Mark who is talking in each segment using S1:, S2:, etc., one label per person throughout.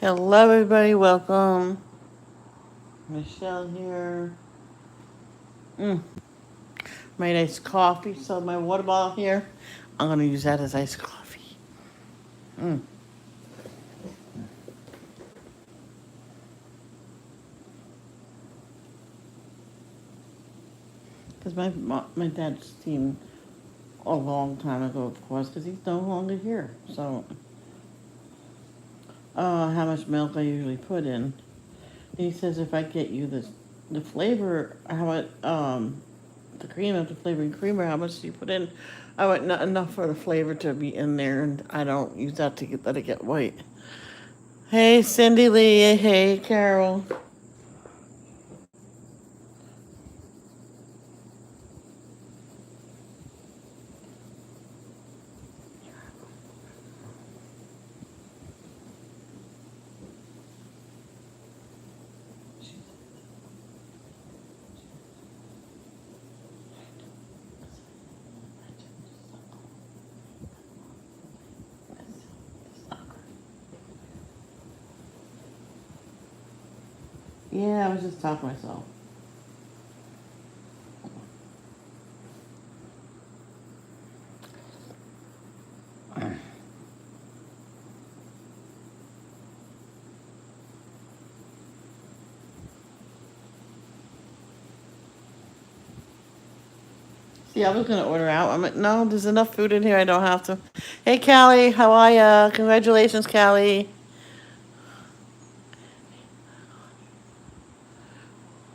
S1: Hello, everybody. Welcome. Michelle here. Mm. Made iced coffee, so my water bottle here. I'm gonna use that as iced coffee. Mm. Because my dad steamed a long time ago, of course, because he's no longer here. So, how much milk I usually put in? He says if I get you the flavor, how much the cream of the flavoring creamer, how much do you put in? I went not enough for the flavor to be in there, and I don't use that to let it get white. Hey, Cindy Lee. Hey, Carol. Yeah, I was just talking to myself. See, I was gonna order out. I'm like, no, there's enough food in here. I don't have to. Hey, Callie, how are ya? Congratulations, Callie.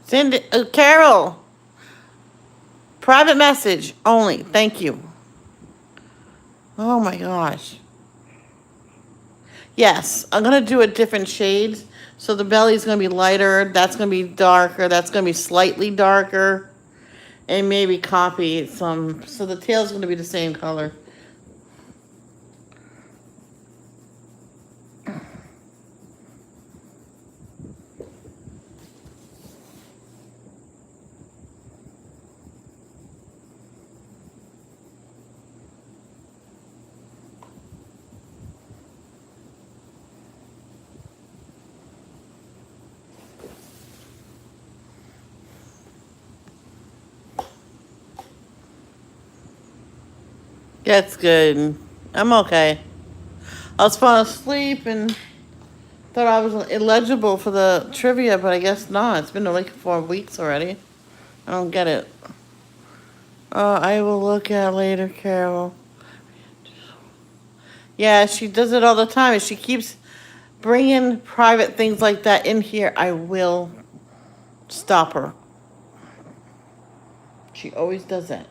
S1: Cindy, Carol. Private message only. Thank you. Oh my gosh. Yes, I'm gonna do it different shades. So the belly's gonna be lighter. That's gonna be darker. That's gonna be slightly darker, and maybe copy some. So the tail's gonna be the same color. That's good. I'm okay. I was falling asleep and thought I was illegible for the trivia, but I guess not. It's been like 4 weeks already. I don't get it. I will look at later, Carol. Yeah, she does it all the time. She keeps bringing private things like that in here. I will stop her. She always does that.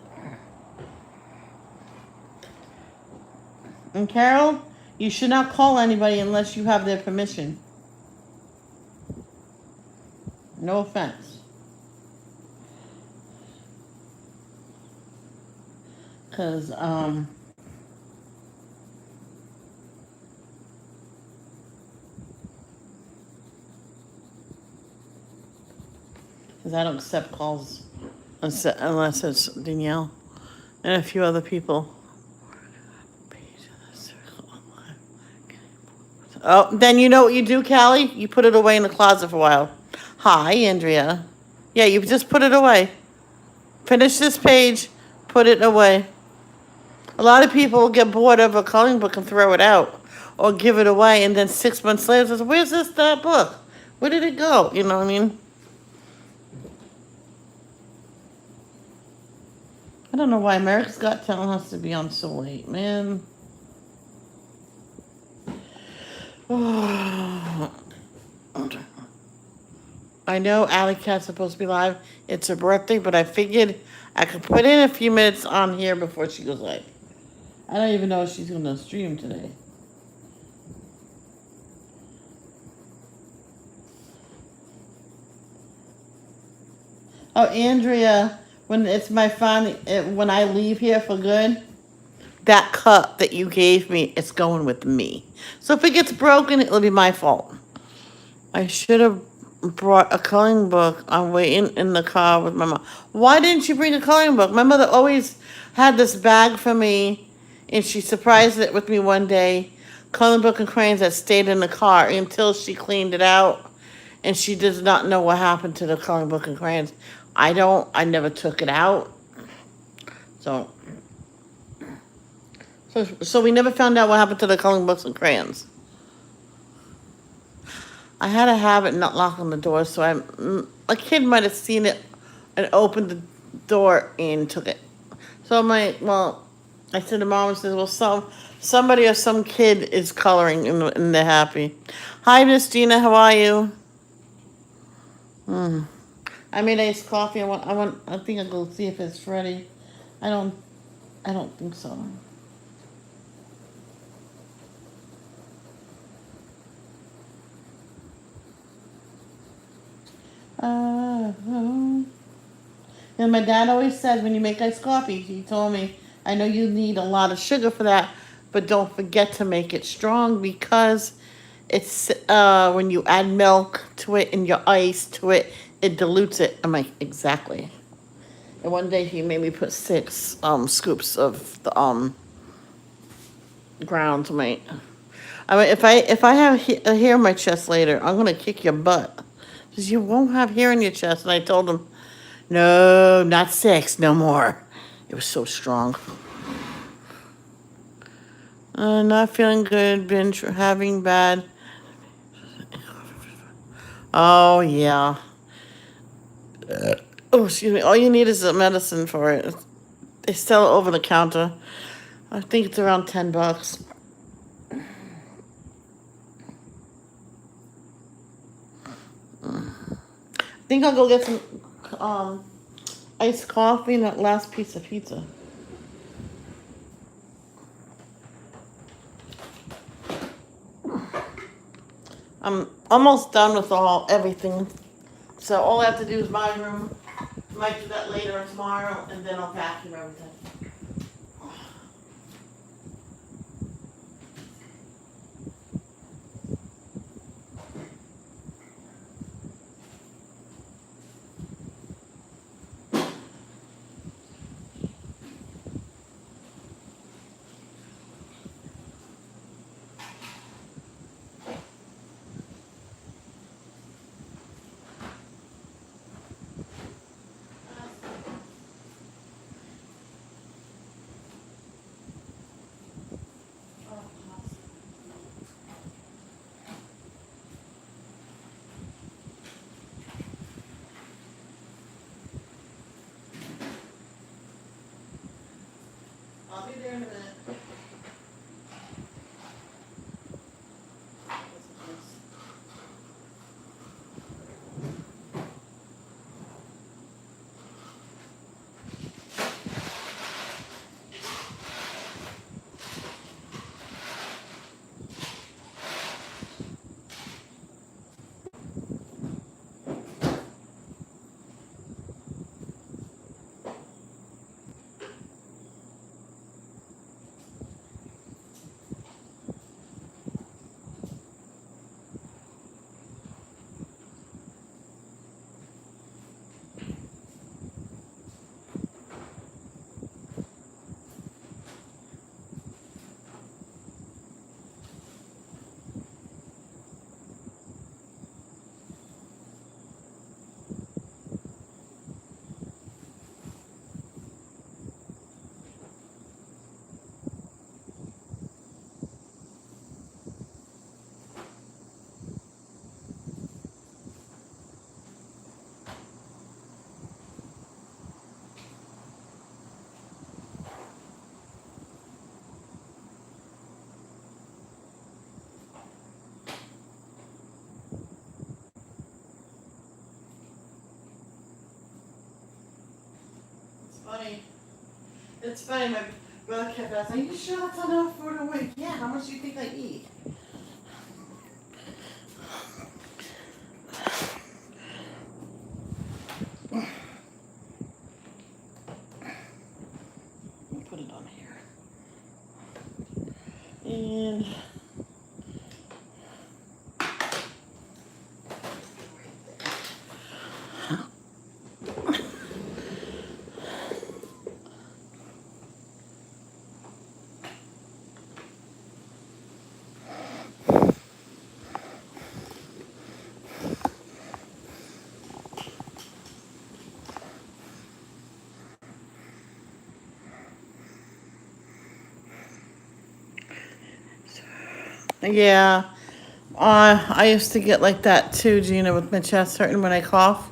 S1: And Carol, you should not call anybody unless you have their permission. No offense. Because, I don't accept calls unless it's Danielle and a few other people. Oh, then you know what you do, Callie? You put it away in the closet for a while. Hi, Andrea. Yeah, you just put it away. Finish this page, put it away. A lot of people get bored of a coloring book and throw it out or give it away, and then 6 months later, says, "Where's that book? Where did it go?" You know what I mean? I don't know why America's Got Talent has to be on so late, man. I know Alley Cat's supposed to be live. It's her birthday, but I figured I could put in a few minutes on here before she goes live. I don't even know if she's going to stream today. Oh, Andrea, when it's my final, when I leave here for good, that cup that you gave me, it's going with me. So if it gets broken, it'll be my fault. I should have brought a coloring book. I'm waiting in the car with my mom. Why didn't you bring a coloring book? My mother always had this bag for me, and she surprised it with me one day. coloring book and crayons that stayed in the car until she cleaned it out, and she does not know what happened to the coloring book and crayons. I don't. I never took it out, so so we never found out what happened to the coloring books and crayons. I had a habit not locking the door, so a kid might have seen it and opened the door and took it. So I said to mom, and says, well, somebody or some kid is coloring and they're happy. Hi, Miss Gina, how are you? I made iced coffee. I think I'll go see if it's ready. I don't, I don't think so. Uh, and my dad always said when you make iced coffee, he told me, I know you need a lot of sugar for that, but don't forget to make it strong because it's when you add milk to it and your ice to it, it dilutes it. I'm like, exactly. And one day he made me put 6 scoops of the ground to make. I mean, if I have a hair in my chest later, I'm gonna kick your butt. Because you won't have hair in your chest. And I told him, no, not 6, no more. It was so strong. Not feeling good, been having bad. Oh, yeah. Oh, excuse me. All you need is a medicine for it. They sell it over the counter. I think it's around $10. I think I'll go get some iced coffee and that last piece of pizza. I'm almost done with everything. So all I have to do is my room. Might do that later or tomorrow, and then I'll vacuum everything. I'll be there in a minute. Funny. It's funny, my brother kept asking, are you sure that's enough food a week? Yeah, how much do you think I eat? Let me put it on here. And Yeah. I used to get like that too, Gina, with my chest hurting when I cough.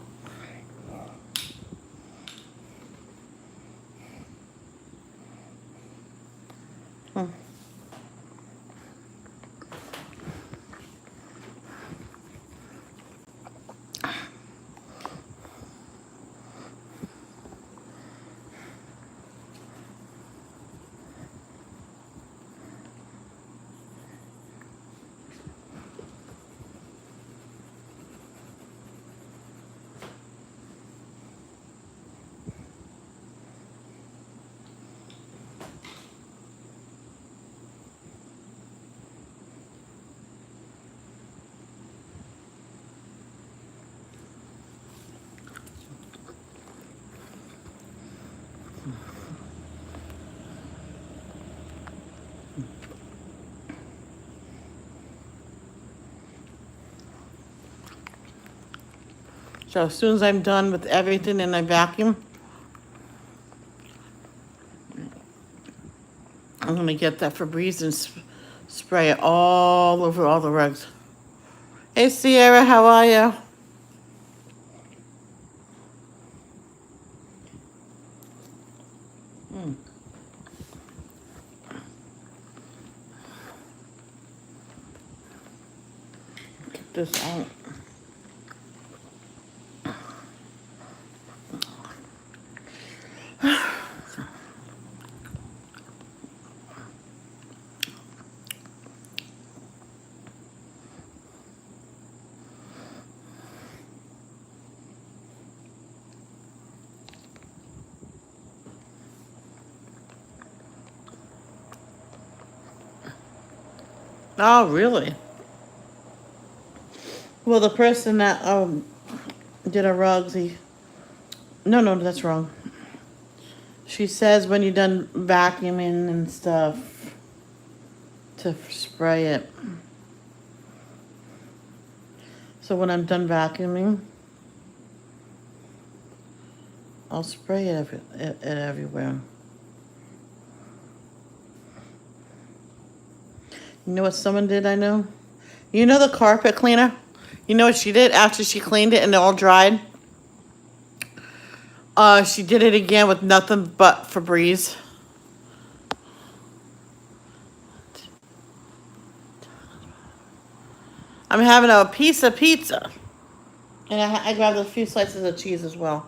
S1: So as soon as I'm done with everything and I vacuum, I'm gonna get that Febreze and spray it all over all the rugs. Hey Sierra, how are you? Get this out. Oh, really? Well, the person that did our rugs, no, that's wrong. She says when you're done vacuuming and stuff to spray it. So when I'm done vacuuming, I'll spray it everywhere. You know what someone did I know? You know the carpet cleaner? You know what she did after she cleaned it and it all dried? She did it again with nothing but Febreze. I'm having a piece of pizza. And I grabbed a few slices of cheese as well.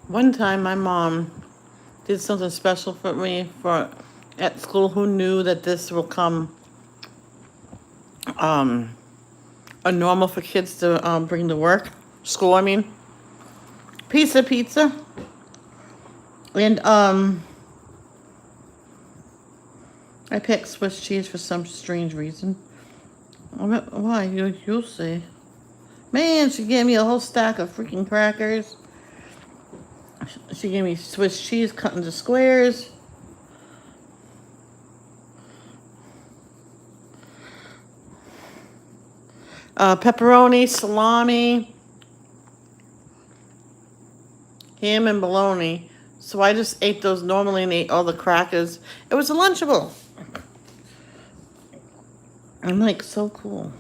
S1: One time my mom did something special for me for at school. Who knew that this will come um a normal for kids to bring to work? School, I mean. Piece of pizza. And I picked Swiss cheese for some strange reason. Why? You'll see. Man, she gave me a whole stack of freaking crackers. She gave me Swiss cheese cut into squares. Pepperoni, salami, ham and bologna. So I just ate those normally and ate all the crackers. It was a Lunchable. I'm like, so cool.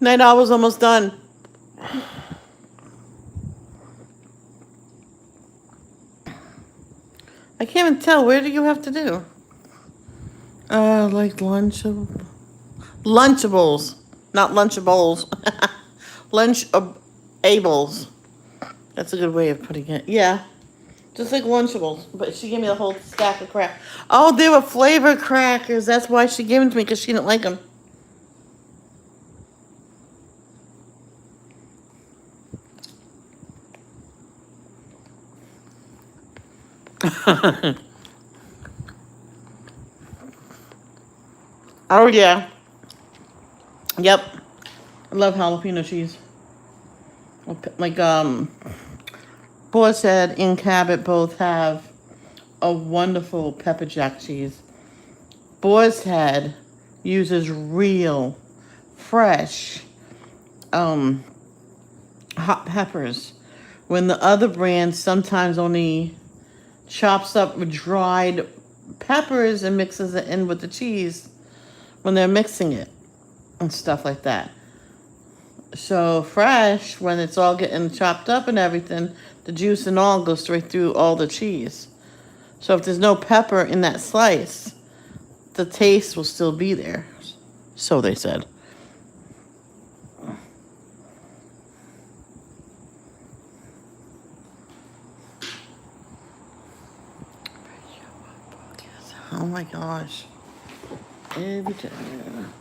S1: Night Owl's almost done. I can't even tell. Where do you have to do? Like Lunchables. Not Lunchables. Lunchables. That's a good way of putting it. Yeah. Just like Lunchables. But she gave me the whole stack of crap. Oh, they were flavor crackers. That's why she gave them to me, because she didn't like them. Oh, yeah. Yep. I love jalapeno cheese. Like, Boar's Head and Cabot both have a wonderful pepper jack cheese. Boar's Head uses real, fresh, hot peppers, when the other brand sometimes only chops up dried peppers and mixes it in with the cheese when they're mixing it and stuff like that. So fresh, when it's all getting chopped up and everything, the juice and all goes straight through all the cheese. So if there's no pepper in that slice, the taste will still be there. So they said. Oh my gosh. Every time.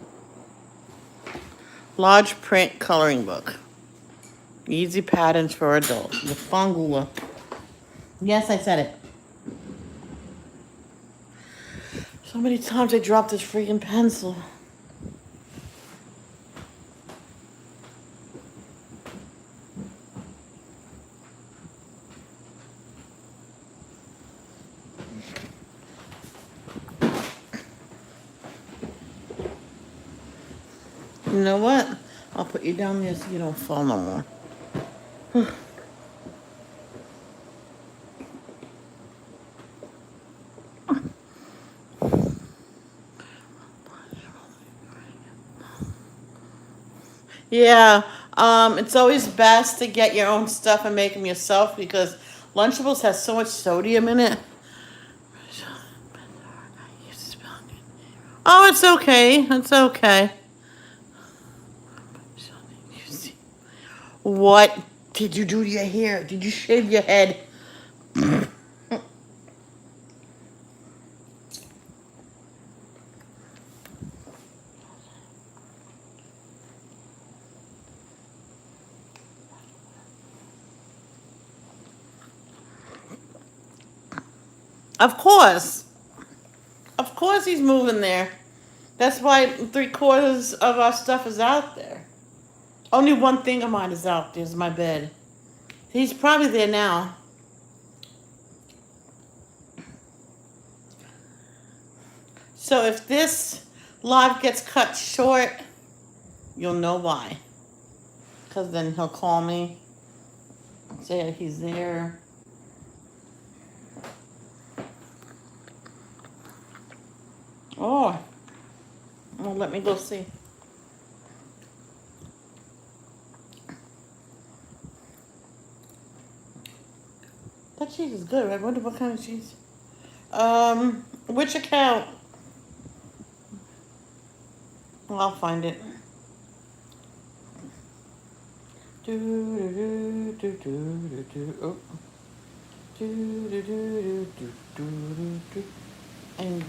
S1: Large print coloring book. Easy patterns for adults. The Fongula. Yes, I said it. So many times I dropped this freaking pencil. You know what? I'll put you down there so you don't fall no more. Yeah, it's always best to get your own stuff and make them yourself, because Lunchables has so much sodium in it. Oh, it's okay. It's okay. What did you do to your hair? Did you shave your head? Of course. Of course he's moving there. That's why 3/4 of our stuff is out there. Only one thing of mine is out there, is my bed. He's probably there now. So if this live gets cut short, you'll know why. Because then he'll call me, say he's there. Oh, well, let me go see. That cheese is good. I wonder what kind of cheese. Which account? Well, I'll find it. Do do do do do do. Oh. Do do do do do do do. And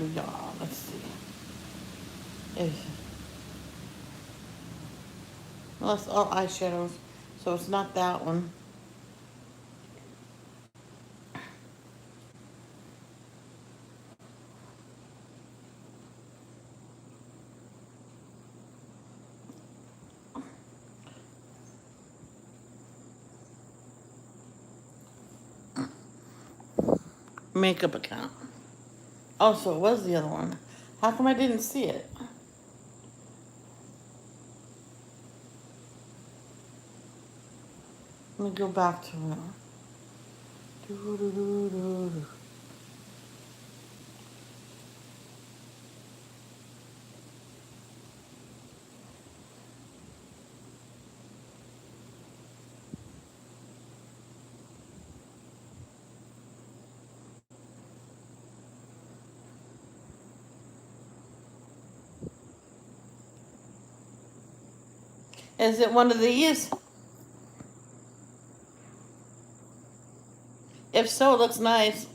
S1: let's see. Well, that's all eyeshadows, so it's not that one. Makeup account. Oh, so it was the other one. How come I didn't see it? Let me go back to it. Doo-doo-doo-doo-doo. Is it one of these? If so, it looks nice.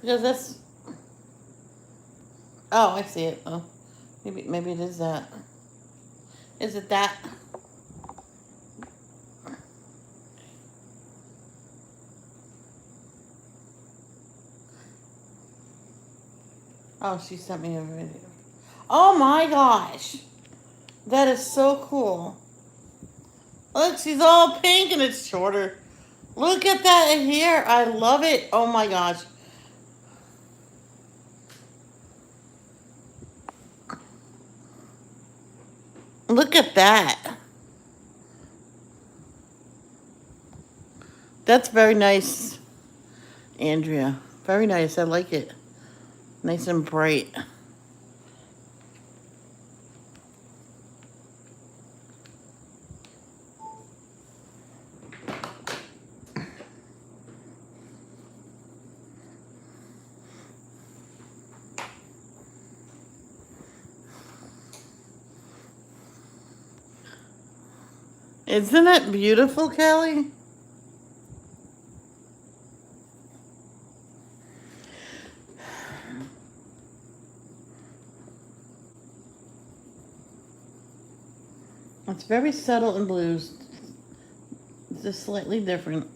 S1: Because that's... Oh, I see it. Oh, maybe it is that. Is it that? Oh, she sent me a video. Oh my gosh. That is so cool. Look, she's all pink and it's shorter. Look at that hair. I love it. Oh my gosh. Look at that. That's very nice, Andrea. Very nice. I like it. Nice and bright. Isn't it beautiful, Kelly? It's very subtle in blues. It's just slightly different.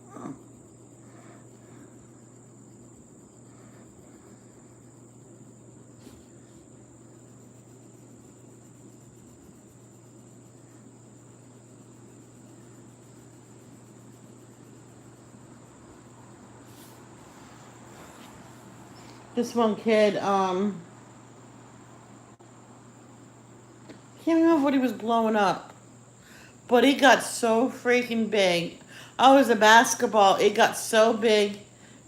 S1: This one kid, can't remember what he was blowing up, but he got so freaking big. Oh, it was a basketball. It got so big,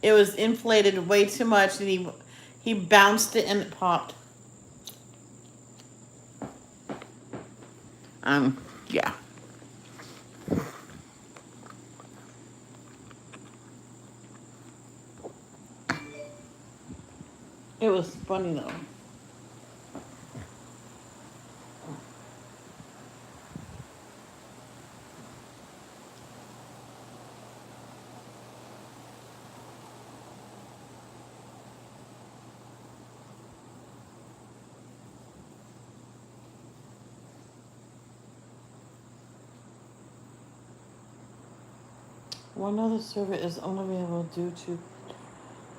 S1: it was inflated way too much, and he bounced it and it popped. Yeah. It was funny though. One other server is only available due to.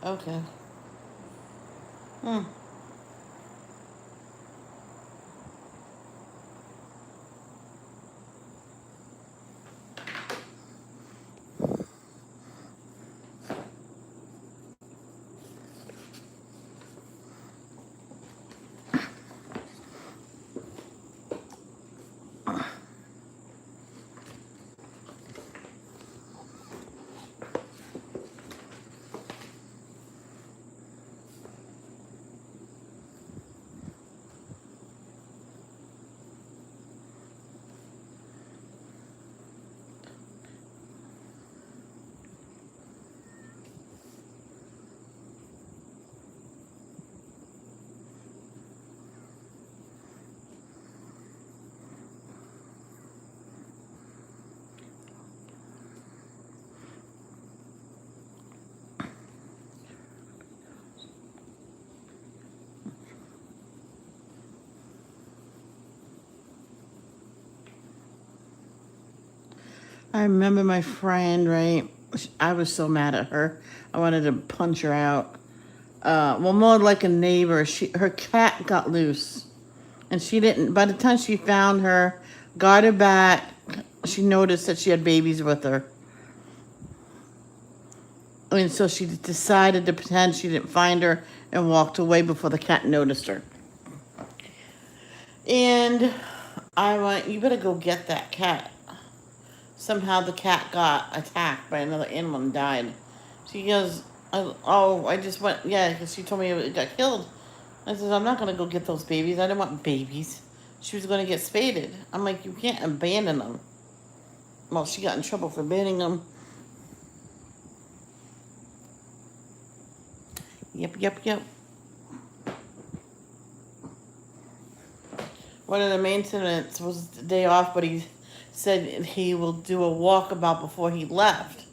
S1: Okay. Hmm. I remember my friend, right? I was so mad at her. I wanted to punch her out. Well, more like a neighbor. Her cat got loose, and she didn't. By the time she found her, got her back, she noticed that she had babies with her. And so she decided to pretend she didn't find her and walked away before the cat noticed her. And I went, you better go get that cat. Somehow the cat got attacked by another animal and died. She goes, oh, I just went, yeah, because she told me it got killed. I said, I'm not going to go get those babies. I don't want babies. She was going to get spaded. I'm like, you can't abandon them. Well, she got in trouble for abandoning them. Yep. One of the maintenance was the day off, but he said he will do a walkabout before he left.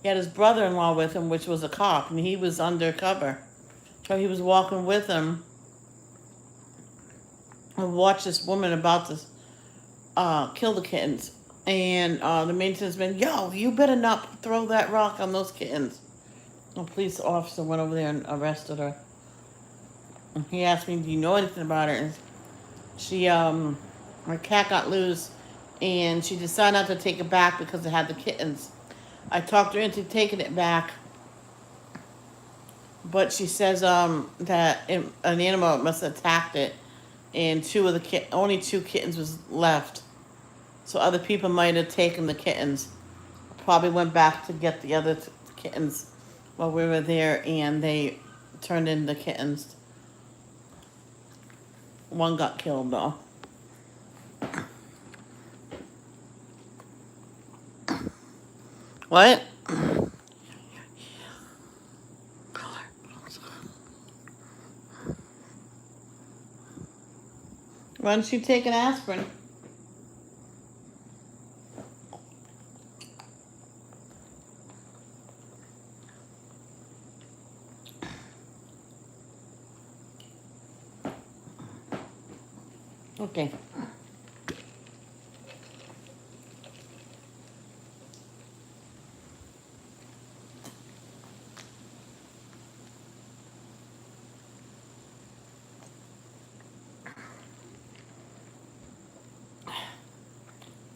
S1: He had his brother-in-law with him, which was a cop, and he was undercover. So he was walking with him and watched this woman about to kill the kittens. And the maintenance man, yo, you better not throw that rock on those kittens. A police officer went over there and arrested her. And he asked me, do you know anything about her? And she, her cat got loose, and she decided not to take it back because it had the kittens. I talked her into taking it back, but she says that an animal must have attacked it, and only two kittens was left. So other people might have taken the kittens. Probably went back to get the other kittens while we were there, and they turned in the kittens. One got killed though. What? Why don't you take an aspirin? Okay.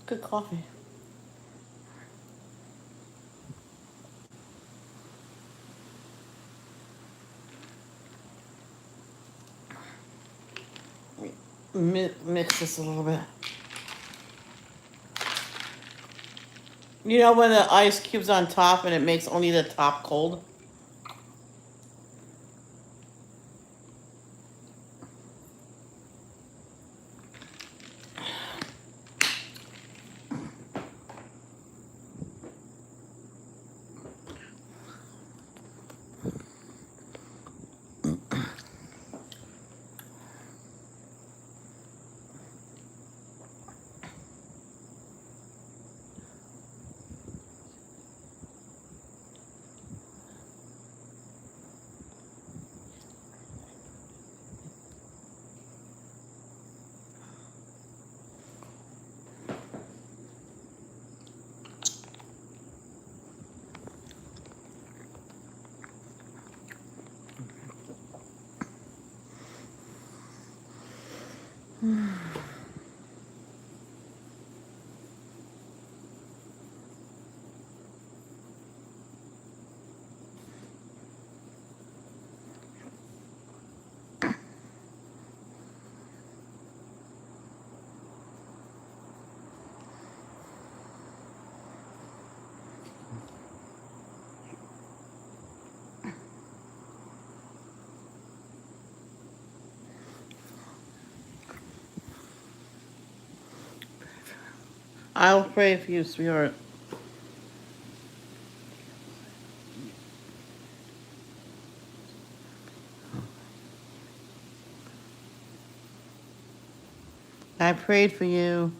S1: Good coffee. Mix this a little bit. You know when the ice cube's on top and it makes only the top cold? I'll pray for you, sweetheart. I prayed for you.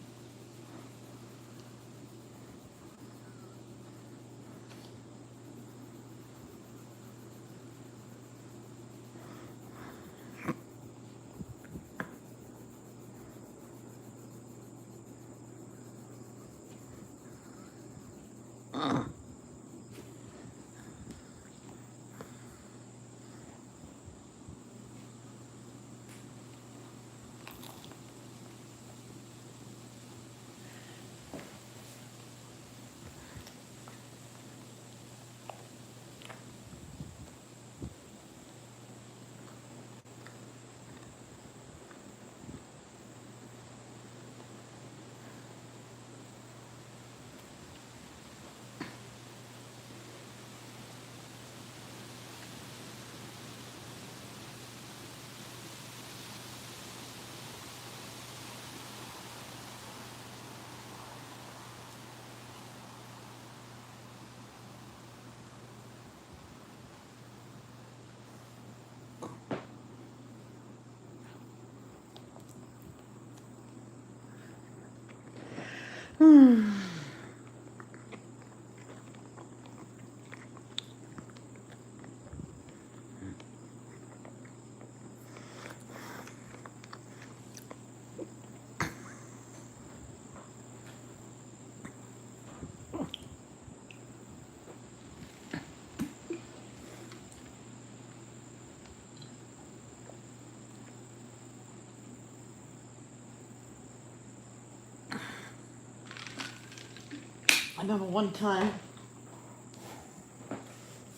S1: I remember one time,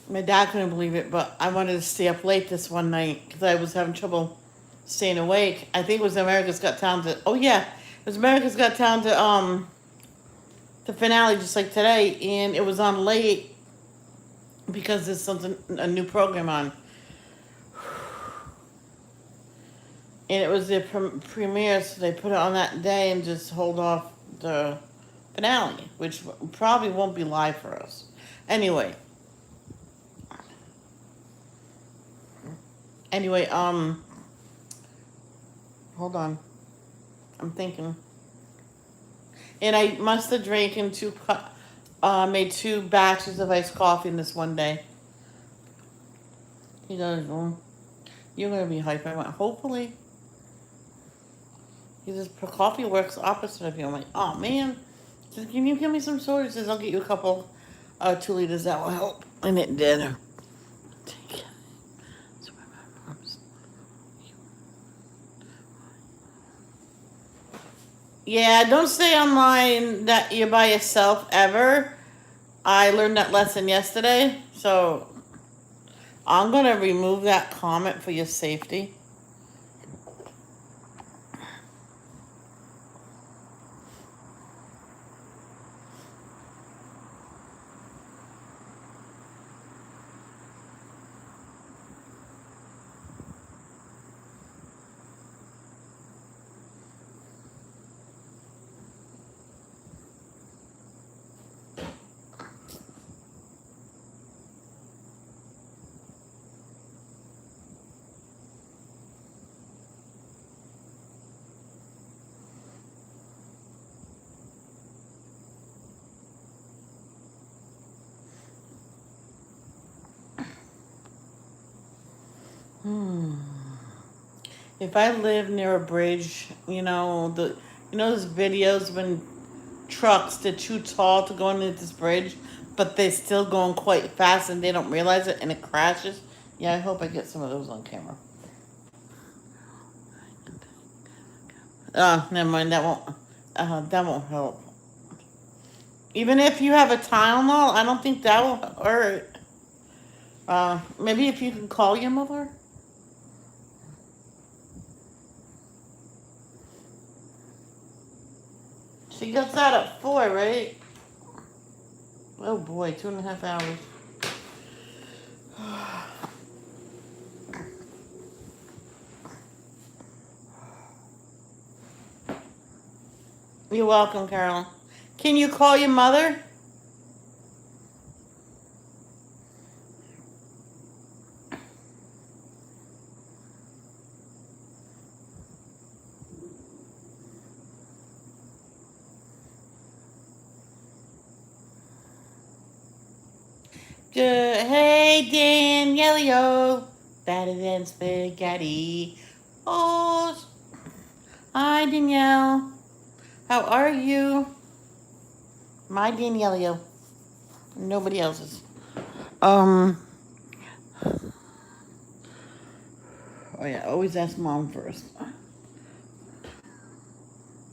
S1: my dad couldn't believe it, but I wanted to stay up late this one night because I was having trouble staying awake. I think it was America's Got Talent. Oh yeah, it was America's Got Talent. The finale just like today, and it was on late because there's a new program on, and it was the premiere, so they put it on that day and just hold off the finale, which probably won't be live for us. Anyway, hold on, I'm thinking, and I must have drinking made 2 batches of iced coffee in this one day. He goes, you're gonna be hype. I went, hopefully. He says, coffee works opposite of you. I'm like, oh man. He says, can you give me some soda? He says, I'll get you a couple 2 liters. That will help. And it did. Yeah, don't stay online that you're by yourself ever. I learned that lesson yesterday. So I'm going to remove that comment for your safety. If I live near a bridge, those videos when trucks, they're too tall to go into this bridge, but they're still going quite fast and they don't realize it and it crashes. Yeah, I hope I get some of those on camera. Never mind. That won't help. Even if you have a Tylenol, I don't think that will hurt. Maybe if you can call your mother. She gets out at 4, right? Oh boy, 2.5 hours. You're welcome, Carolyn. Can you call your mother? Good. Hey, Danielio. Better than spaghetti. Oh, hi, Danielle. How are you? My Danielio. Nobody else's. Oh yeah, always ask mom first.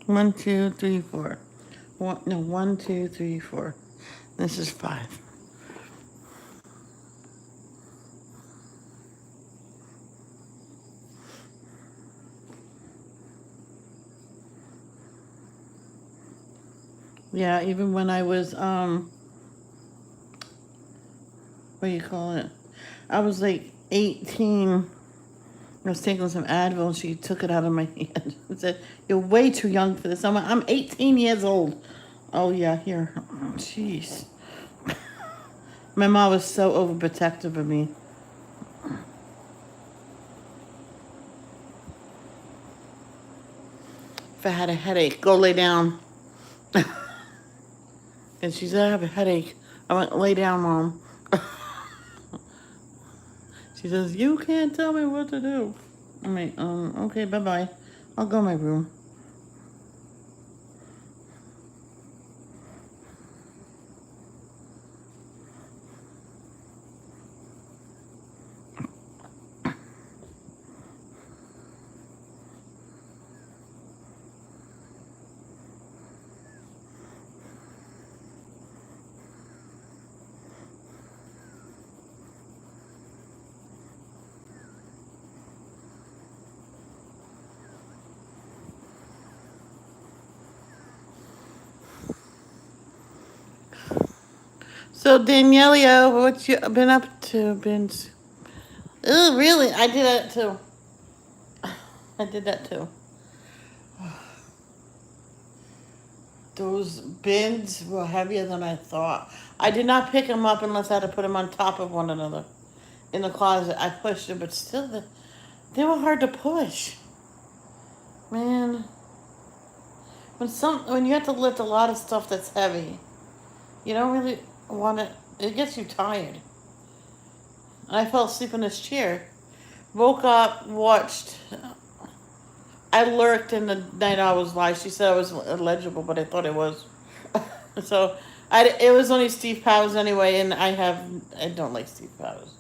S1: 1, 2, 3, 4. 1, 2, 3, 4. This is 5. Yeah, even when I was what do you call it? I was like 18. I was taking some Advil and she took it out of my hand and said, you're way too young for this. I'm 18 years old. Oh yeah, here. Oh, jeez. My mom was so overprotective of me. If I had a headache, go lay down. And she said, I have a headache. I went, lay down, Mom. She says, you can't tell me what to do. I'm like, okay, bye-bye. I'll go in my room. So, Daniela, what you been up to? Oh, really? I did that too. I did that too. Those bins were heavier than I thought. I did not pick them up unless I had to put them on top of one another in the closet. I pushed them, but still, they were hard to push. Man, when you have to lift a lot of stuff that's heavy, you don't really want it. It gets you tired. I fell asleep in this chair. Woke up, watched. I lurked in the Night Owl's live. She said I was illegible, but I thought it was. So, it was only Steve Powers anyway, and I don't like Steve Powers.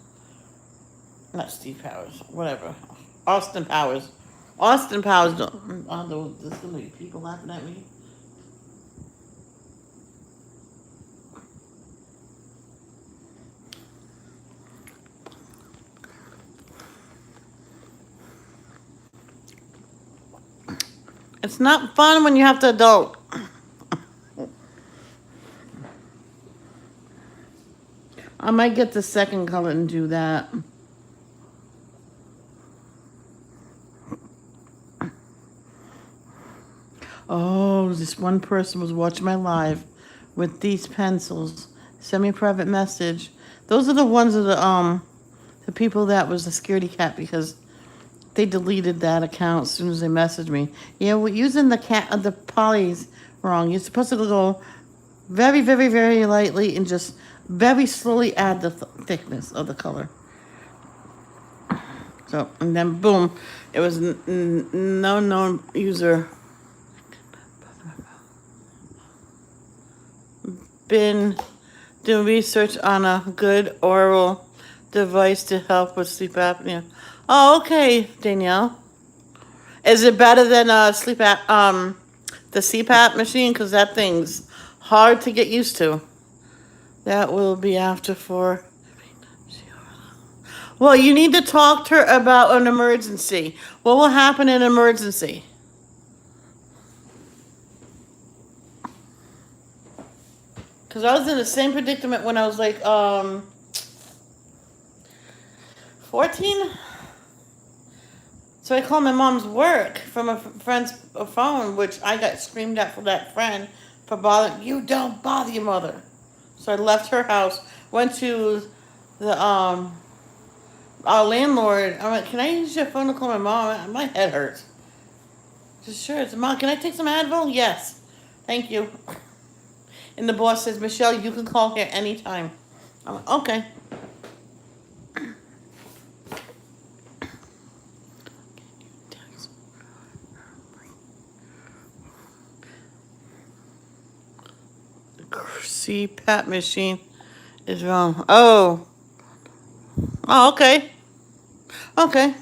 S1: Not Steve Powers, whatever. Austin Powers. Austin Powers. There's so many people laughing at me. It's not fun when you have to adult. I might get the second color and do that. Oh, this one person was watching my live with these pencils. Send me a private message. Those are the ones of the people that was the scaredy cat because they deleted that account as soon as they messaged me. Yeah, we're using the polys wrong. You're supposed to go very, very, very lightly and just very slowly add the thickness of the color. So, and then boom, it was no known user. Been doing research on a good oral device to help with sleep apnea. Oh, okay, Danielle. Is it better than the CPAP machine? Because that thing's hard to get used to. That will be after 4. Well, you need to talk to her about an emergency. What will happen in an emergency? Because I was in the same predicament when I was like 14. So I called my mom's work from a friend's phone, which I got screamed at from that friend for bothering. You don't bother your mother. So I left her house, went to the our landlord. I went, can I use your phone to call my mom? My head hurts. Just sure, it's Mom. Can I take some Advil? Yes, thank you. And the boss says, Michelle, you can call here anytime. I'm like, okay. CPAP machine is wrong. Oh. Oh, okay. Okay.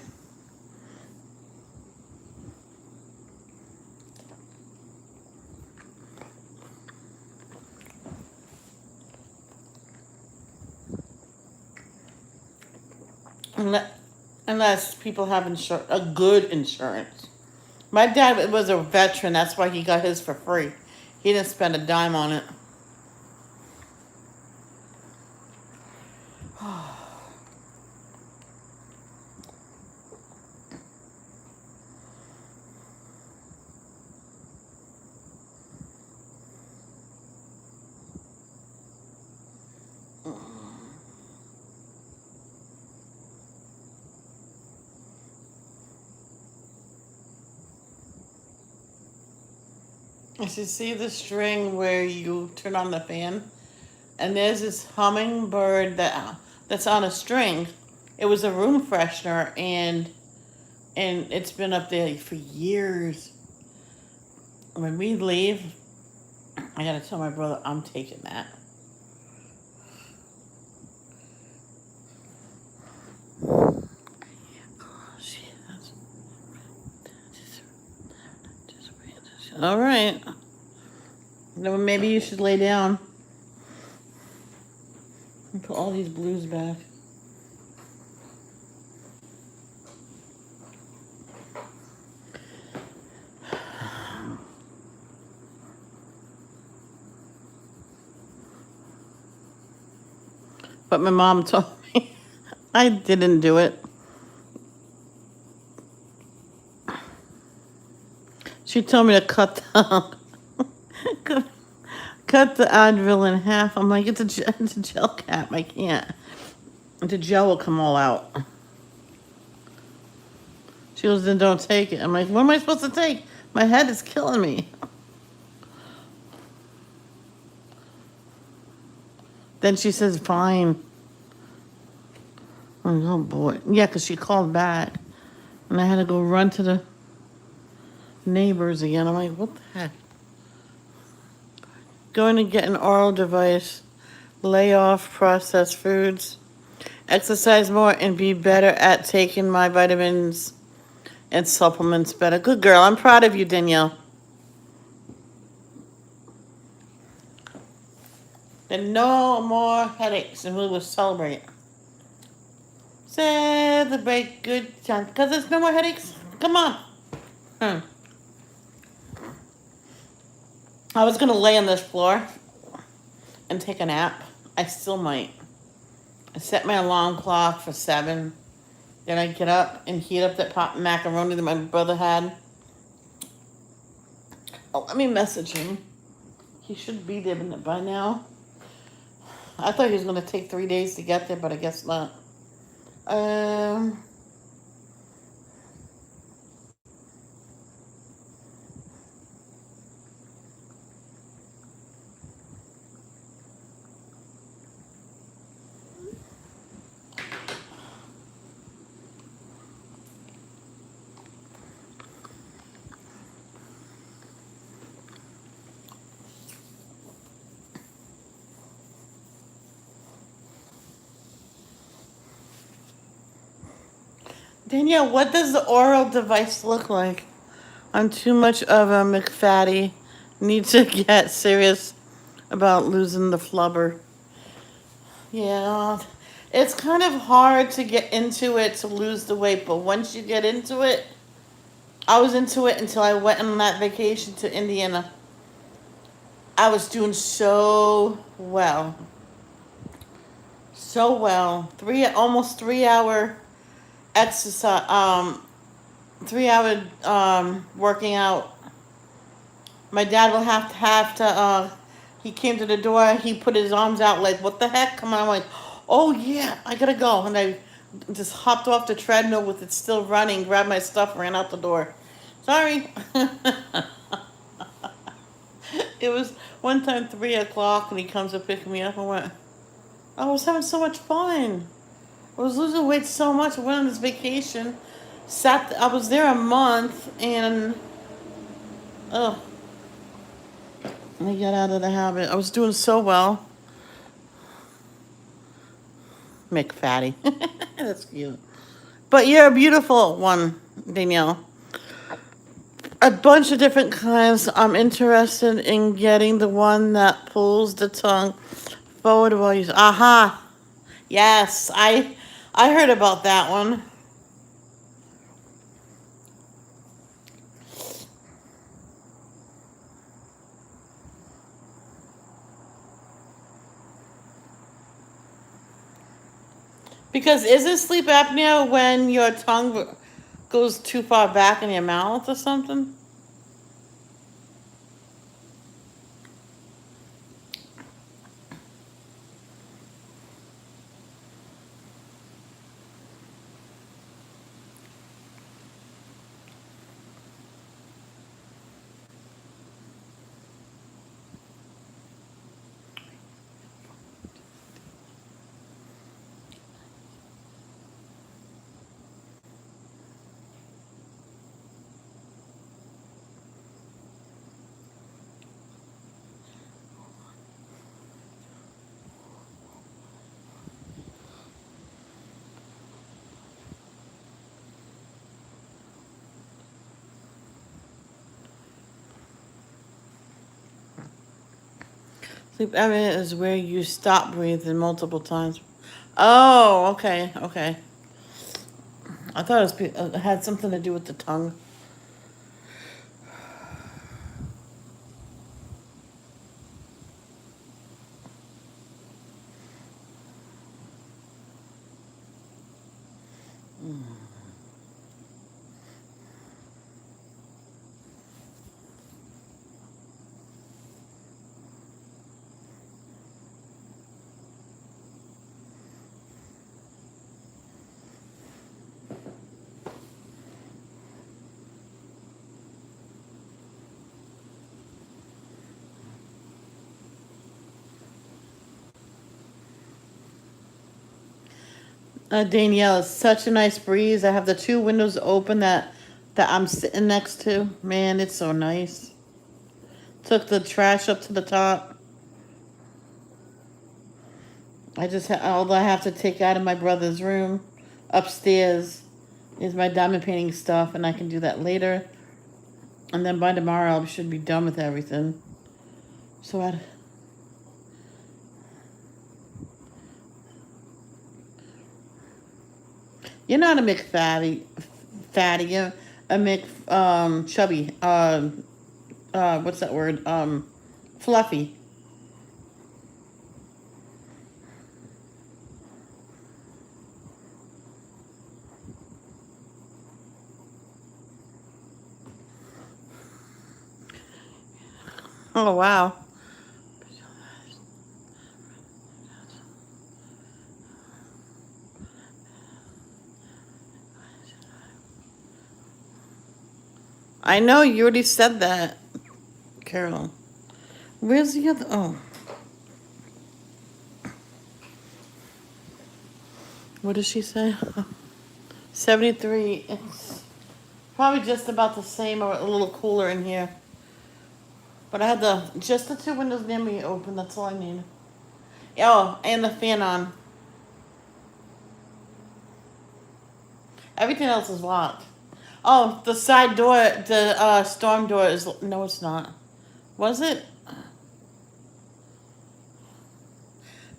S1: Unless people have a good insurance. My dad was a veteran. That's why he got his for free. He didn't spend a dime on it. You should see the string where you turn on the fan, and there's this hummingbird that's on a string. It was a room freshener, and it's been up there for years. When we leave, I gotta tell my brother I'm taking that. All right. Then maybe you should lay down and put all these blues back. But my mom told me I didn't do it. She told me to cut cut cut the Advil in half. I'm like, it's a gel cap. I can't. The gel will come all out. She goes, then don't take it. I'm like, what am I supposed to take? My head is killing me. Then she says, fine. I'm like, oh boy. Yeah, because she called back. And I had to go run to the neighbors again. I'm like, what the heck? Going to get an oral device, lay off processed foods, exercise more, and be better at taking my vitamins and supplements better. Good girl. I'm proud of you, Danielle. Then no more headaches, and we will celebrate. Celebrate good times. Because there's no more headaches. Come on. I was going to lay on this floor and take a nap. I still might. I set my alarm clock for 7. Then I get up and heat up that pot macaroni that my brother had. Oh, let me message him. He should be there by now. I thought he was going to take 3 days to get there, but I guess not. Danielle, what does the oral device look like? I'm too much of a McFatty. Need to get serious about losing the flubber. Yeah, it's kind of hard to get into it to lose the weight, but once you get into it, I was into it until I went on that vacation to Indiana. I was doing so well. So well. Almost 3 hour exercise, 3 hour working out. My dad will he came to the door, he put his arms out like, what the heck? Come on, I'm like, oh yeah, I gotta go. And I just hopped off the treadmill with it still running, grabbed my stuff, ran out the door. Sorry. It was one time 3 o'clock and he comes to pick me up. I was having so much fun. I was losing weight so much. I went on this vacation. I was there a month and oh, I got out of the habit. I was doing so well. McFatty. That's cute. But you're a beautiful one, Danielle. A bunch of different kinds. I'm interested in getting the one that pulls the tongue forward while you. Aha. Yes, I heard about that one. Because isn't sleep apnea when your tongue goes too far back in your mouth or something? Sleep apnea is where you stop breathing multiple times. Oh, okay, okay. I thought it had something to do with the tongue. Danielle, it's such a nice breeze. I have the two windows open that I'm sitting next to. Man, it's so nice. Took the trash up to the top. All I have to take out of my brother's room upstairs is my diamond painting stuff, and I can do that later. And then by tomorrow, I should be done with everything. So you're not a fatty. You're a chubby. What's that word? Fluffy. Oh wow. I know you already said that, Carol. Where's the other? Oh, what did she say? 73. It's probably just about the same or a little cooler in here. But I had just the two windows near me open. That's all I need. Oh, and the fan on. Everything else is locked. Oh, the side door, the storm door is. No, it's not. Was it?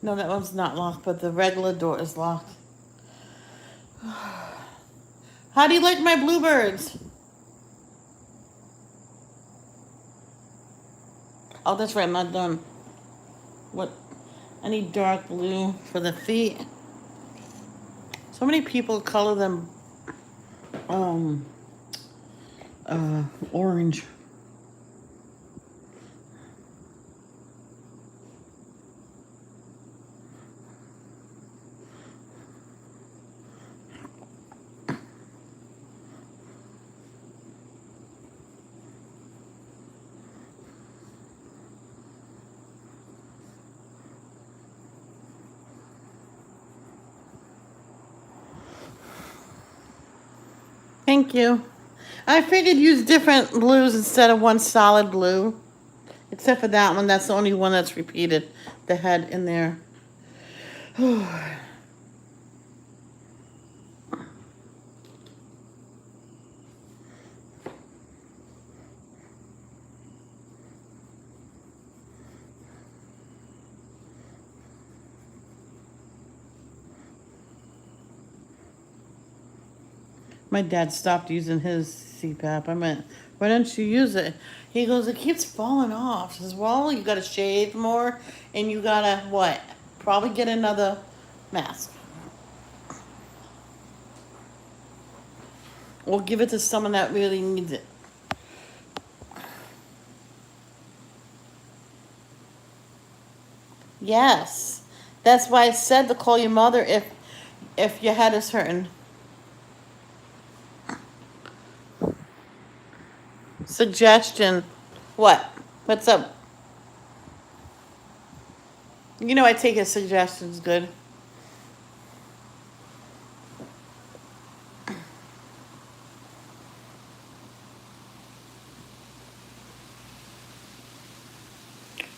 S1: No, that one's not locked, but the regular door is locked. How do you like my bluebirds? Oh, that's right, I'm not done. What? I need dark blue for the feet. So many people color them um orange. Thank you. I figured use different blues instead of one solid blue. Except for that one, that's the only one that's repeated. The head in there. My dad stopped using his CPAP. I meant, why don't you use it? He goes, it keeps falling off. I says, well, you gotta shave more and you gotta, what? Probably get another mask. Or give it to someone that really needs it. Yes. That's why I said to call your mother if your head is hurting. Suggestion. What? What's up? You know I take his suggestions good.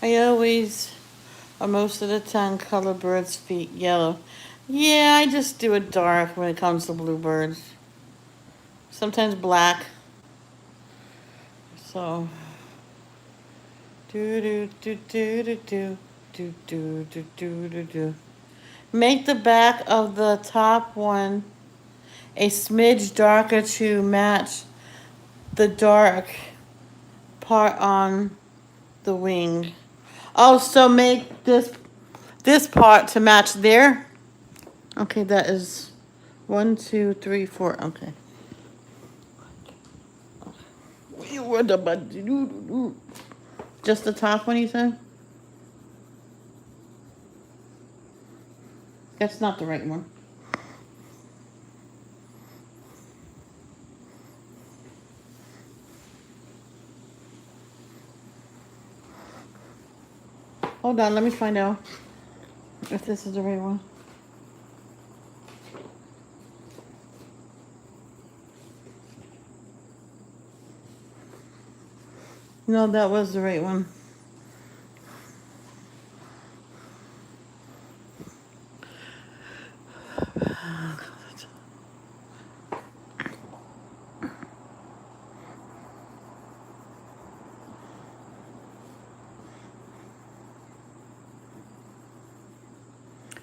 S1: I always, or most of the time, color birds' feet yellow. Yeah, I just do it dark when it comes to bluebirds. Sometimes black. So, do do do do do do. Do, do, do, do, do, do. Make the back of the top one a smidge darker to match the dark part on the wing. Oh, so make this part to match there. Okay, that is 1, 2, 3, 4. Okay. Just the top one, you said? That's not the right one. Hold on, let me find out if this is the right one. No, that was the right one.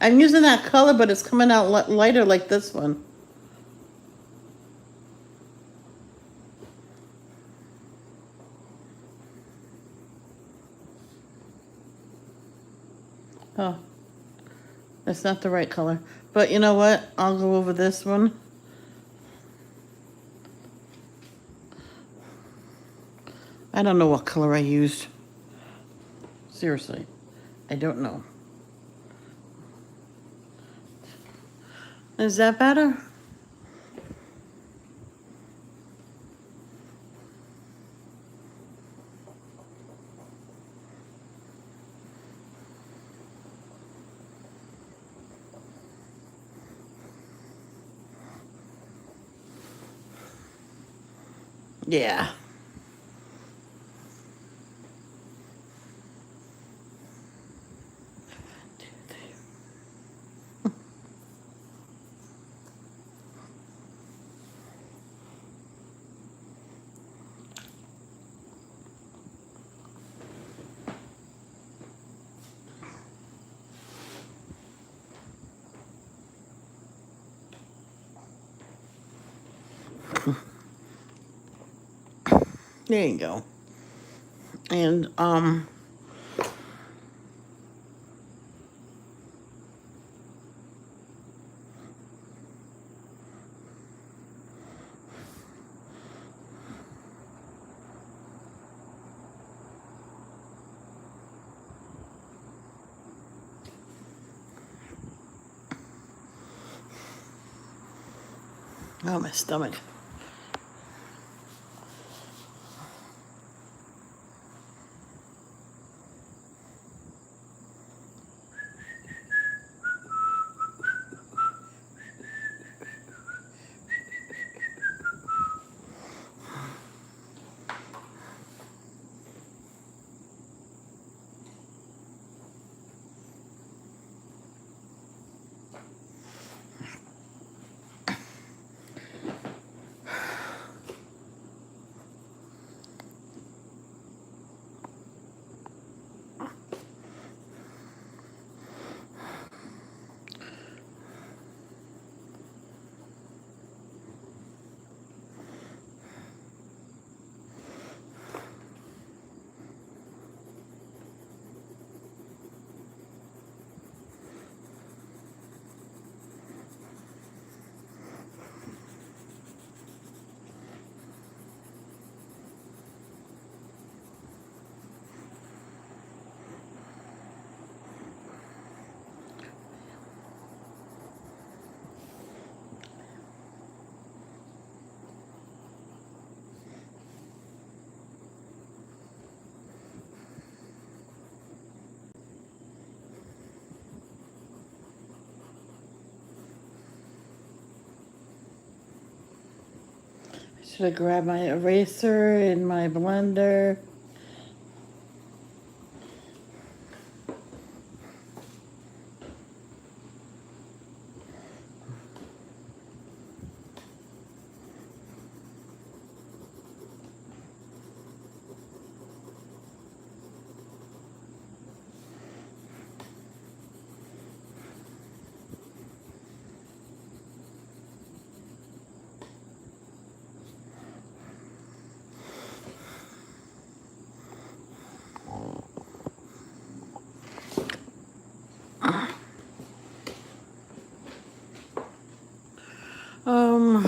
S1: I'm using that color, but it's coming out lighter like this one. Oh, that's not the right color. But you know what? I'll go over this one. I don't know what color I used. Seriously, I don't know. Is that better? Yeah. There you go. And oh, my stomach. Should I grab my eraser and my blender? Um,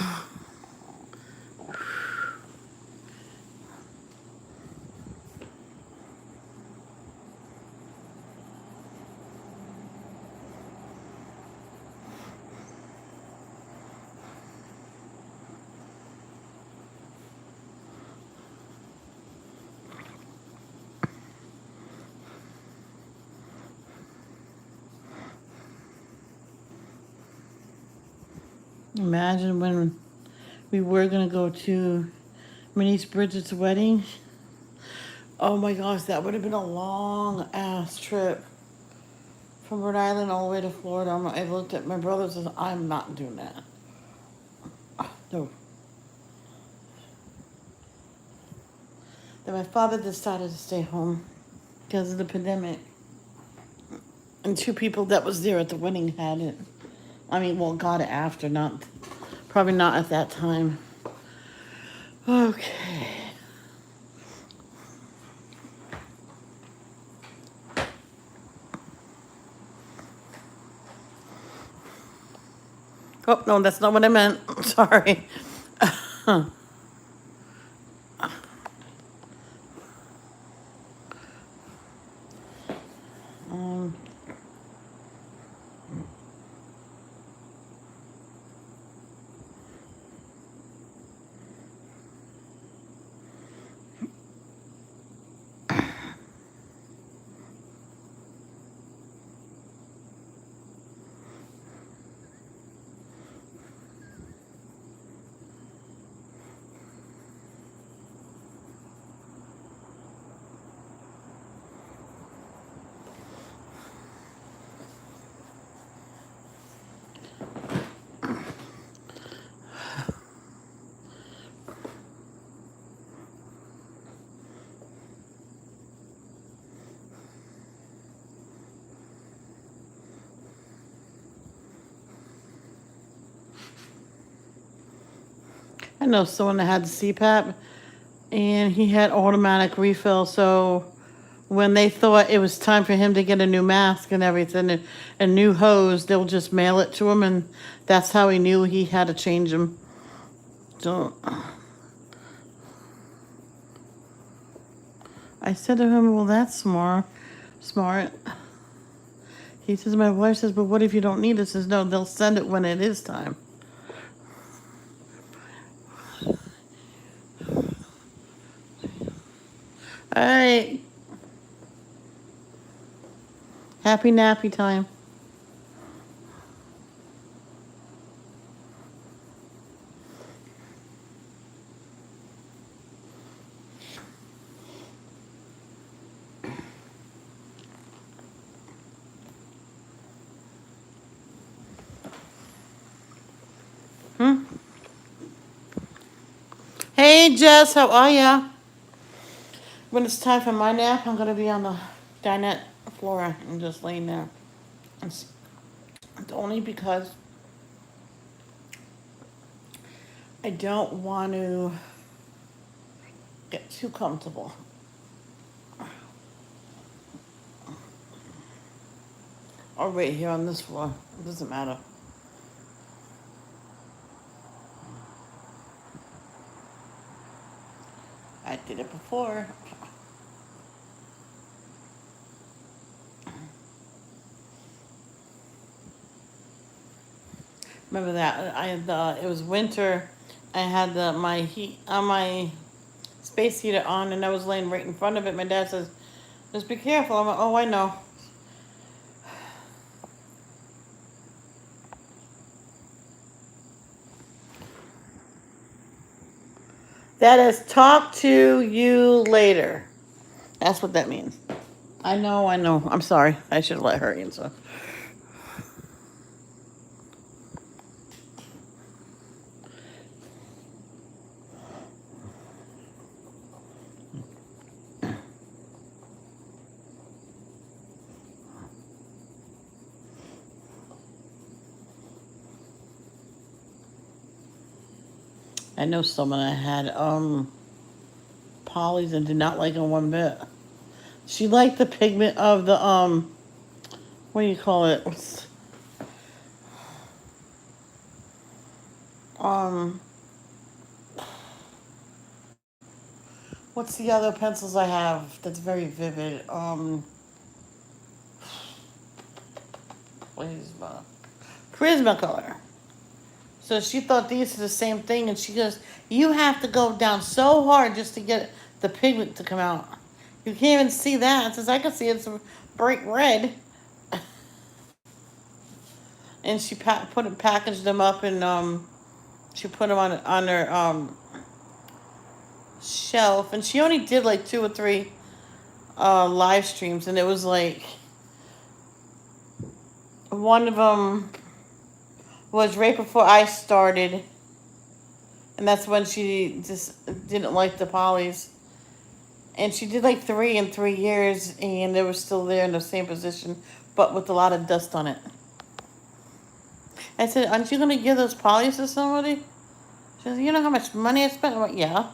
S1: imagine when we were gonna go to my niece Bridget's wedding. Oh my gosh, that would have been a long ass trip from Rhode Island all the way to Florida. I looked at my brother and said, I'm not doing that. No. Then my father decided to stay home because of the pandemic. And two people that was there at the wedding had it. I mean, well, got it after, not probably not at that time. Okay. Oh no, that's not what I meant. Sorry. um, I know someone that had the CPAP and he had automatic refill. So when they thought it was time for him to get a new mask and everything, and a new hose, they'll just mail it to him, and that's how he knew he had to change them. So I said to him, "Well, that's smart. Smart." He says, "My wife says, but what if you don't need it?" Says, "No, they'll send it when it is time." All right. Happy nappy time. Hmm? Hey, Jess, how are ya? When it's time for my nap, I'm gonna be on the dinette floor and just laying there. It's only because I don't want to get too comfortable. Or right here on this floor. It doesn't matter. I did it before. Remember that? I had it was winter. I had my heat on my space heater on, and I was laying right in front of it. My dad says, "Just be careful." I'm like, "Oh, I know." That is talk to you later. That's what that means. I know, I know. I'm sorry. I should let her answer. I know someone that had polys and did not like them one bit. She liked the pigment of the what do you call it? Um, what's the other pencils I have that's very vivid? Prisma. Prismacolor. So she thought these are the same thing, and she goes, "You have to go down so hard just to get the pigment to come out. You can't even see that." Since I can see it's bright red, and she packaged them up, and she put them on her shelf, and she only did like 2 or 3 live streams, and it was like one of them was right before I started, and that's when she just didn't like the polys. And she did like 3 in 3 years, and they were still there in the same position, but with a lot of dust on it. I said, "Aren't you gonna give those polys to somebody?" She said, "You know how much money I spent?" I'm like, "Yeah.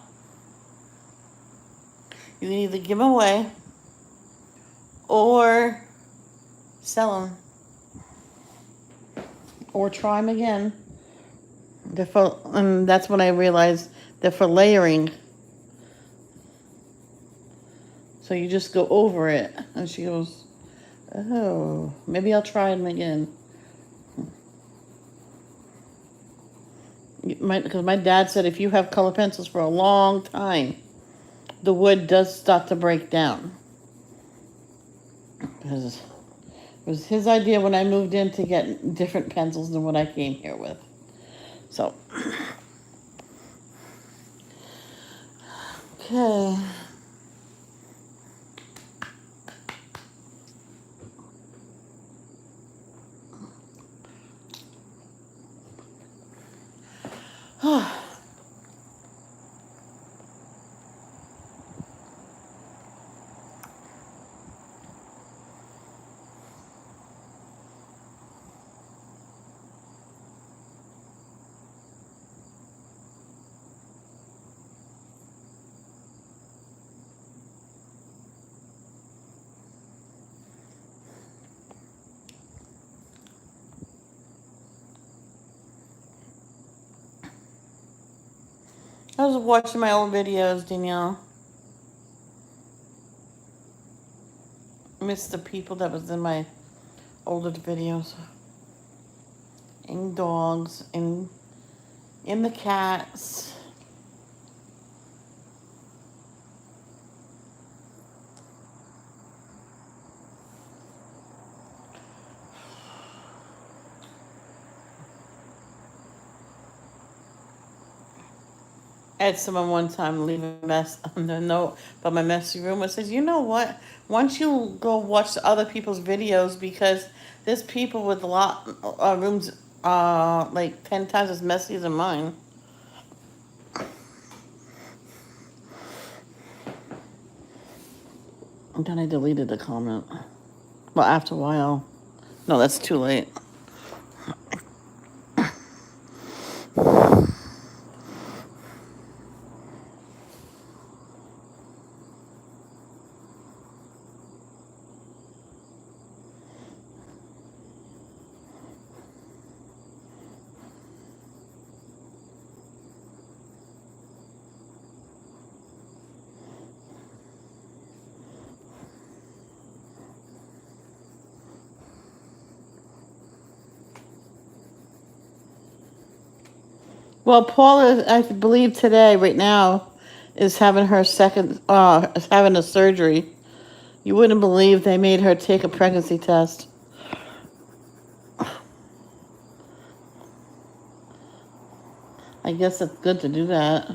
S1: You can either give them away or sell them or try them again." And that's when I realized they're for layering. So you just go over it. And she goes, "Oh, maybe I'll try them again." Because my dad said if you have color pencils for a long time, the wood does start to break down. Because it was his idea when I moved in to get different pencils than what I came here with. So, okay. I was watching my old videos, Danielle. Missed the people that was in my older videos. And dogs, and the cats. I had someone one time leave a mess on the note about my messy room. It says, "You know what? Once you go watch other people's videos, because there's people with a lot rooms like 10 times as messy as mine." And then I deleted the comment. Well, after a while. No, that's too late. Well, Paula, I believe today, right now, is having her is having a surgery. You wouldn't believe they made her take a pregnancy test. I guess it's good to do that.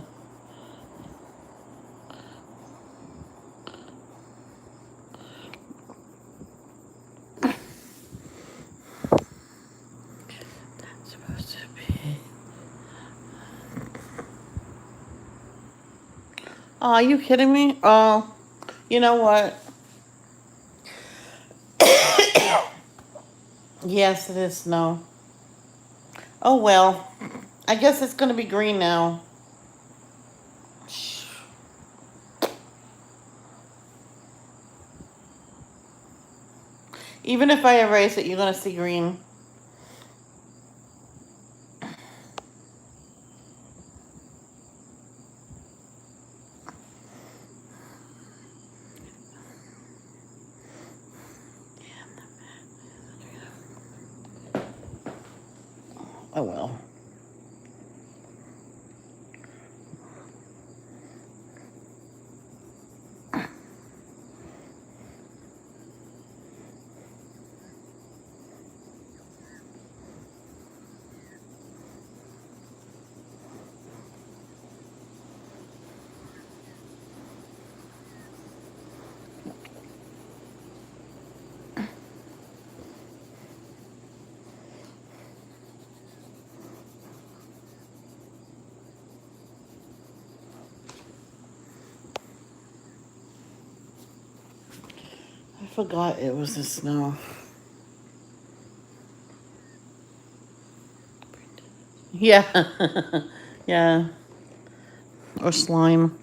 S1: That's supposed to be. Oh, are you kidding me? Oh, you know what? Yes, it is snow. Oh well. I guess it's gonna be green now. Even if I erase it, you're gonna see green. Oh well. I forgot it was the snow. Yeah. Yeah. Or slime.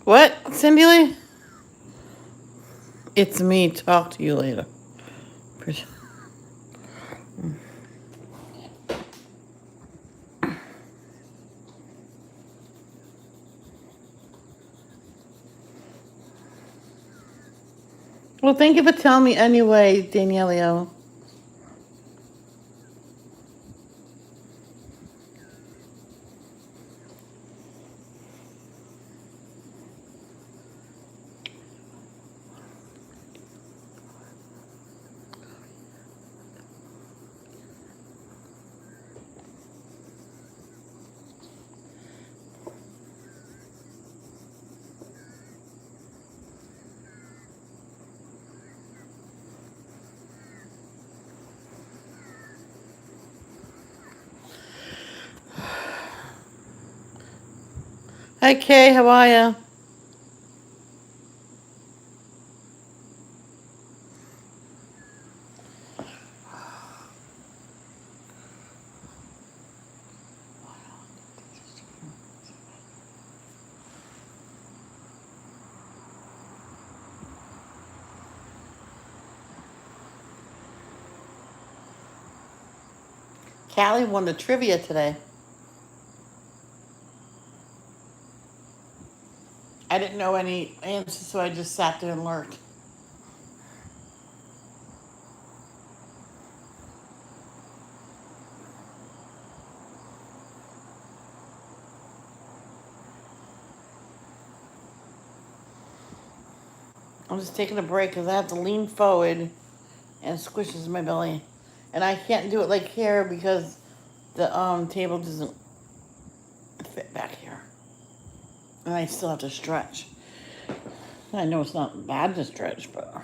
S1: What, Cindy Lee? It's me. Talk to you later. Well, thank you for telling me anyway, Danielio. Hi, Kay. How are ya? Callie won the trivia today. I didn't know any answers, so I just sat there and lurked. I'm just taking a break because I have to lean forward and it squishes my belly. And I can't do it like here because the table doesn't fit back here. And I still have to stretch. I know it's not bad to stretch, but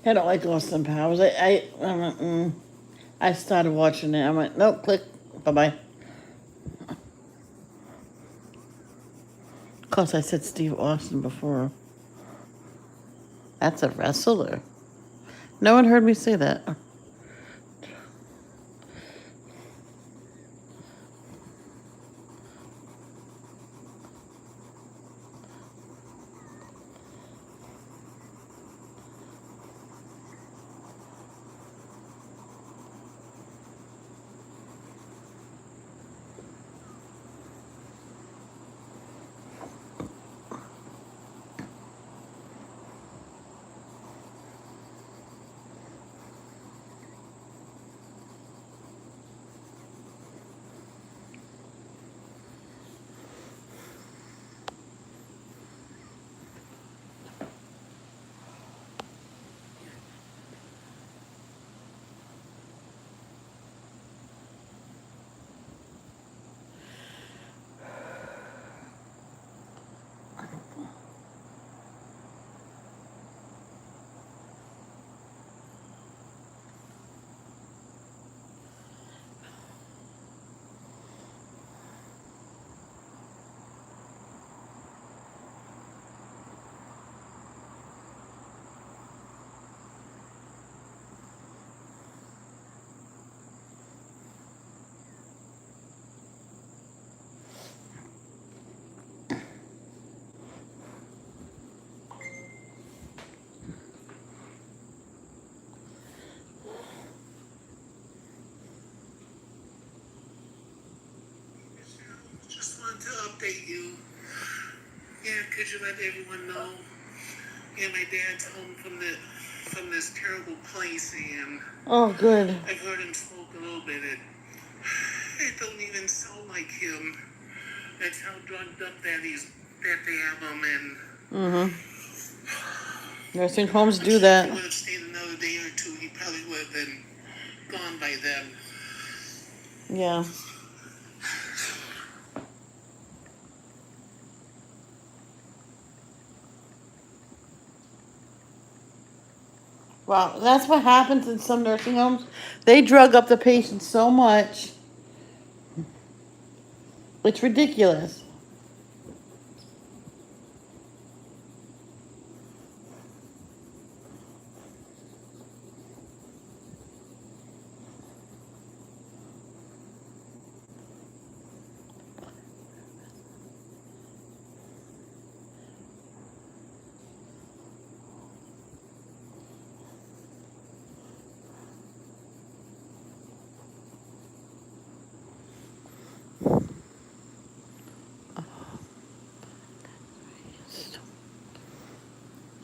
S1: I don't like Austin Powers. I started watching it. I went, nope, click, bye bye. Of course, I said Steve Austin before. That's a wrestler. No one heard me say that.
S2: update you. Yeah, could you let everyone know? Yeah, my dad's home from this terrible place, and
S1: Oh, good.
S2: I've heard him smoke a little bit. It don't even sound like him. That's how drugged up that they have him, and
S1: Mm-hmm. Nursing homes
S2: I'm
S1: do
S2: sure if he
S1: that.
S2: would have stayed another day or two, he probably would have been gone by then.
S1: Yeah. Wow, that's what happens in some nursing homes. They drug up the patients so much. It's ridiculous.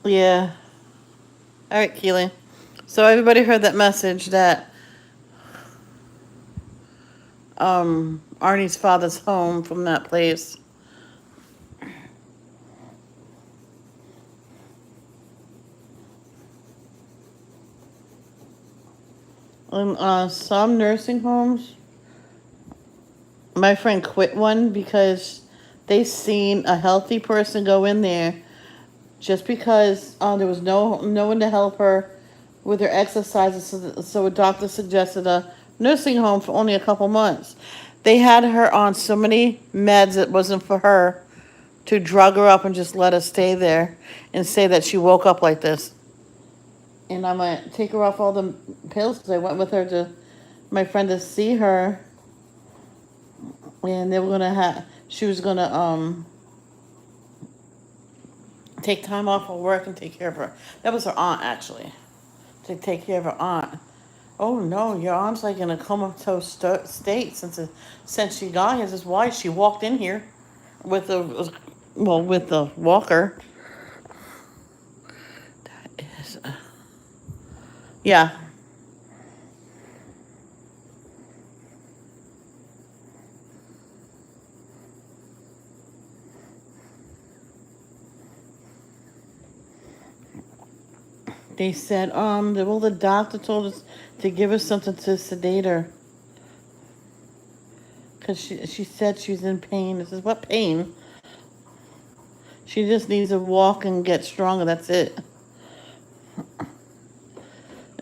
S1: Yeah. All right, Keely. So everybody heard that message that Arnie's father's home from that place. Some nursing homes, my friend quit one because they seen a healthy person go in there just because there was no one to help her with her exercises. So a doctor suggested a nursing home for only a couple months. They had her on so many meds it wasn't for her to drug her up and just let her stay there and say that she woke up like this. And I'm gonna take her off all the pills because I went with her to my friend to see her, and they were gonna have. She was gonna take time off of work and take care of her. That was her aunt actually, to take care of her aunt. Oh no, your aunt's like in a comatose state since she got here. This is why she walked in here with the with the walker. That is, yeah. They said the doctor told us to give her something to sedate her because she said she's in pain. This is what pain? She just needs to walk and get stronger. That's it.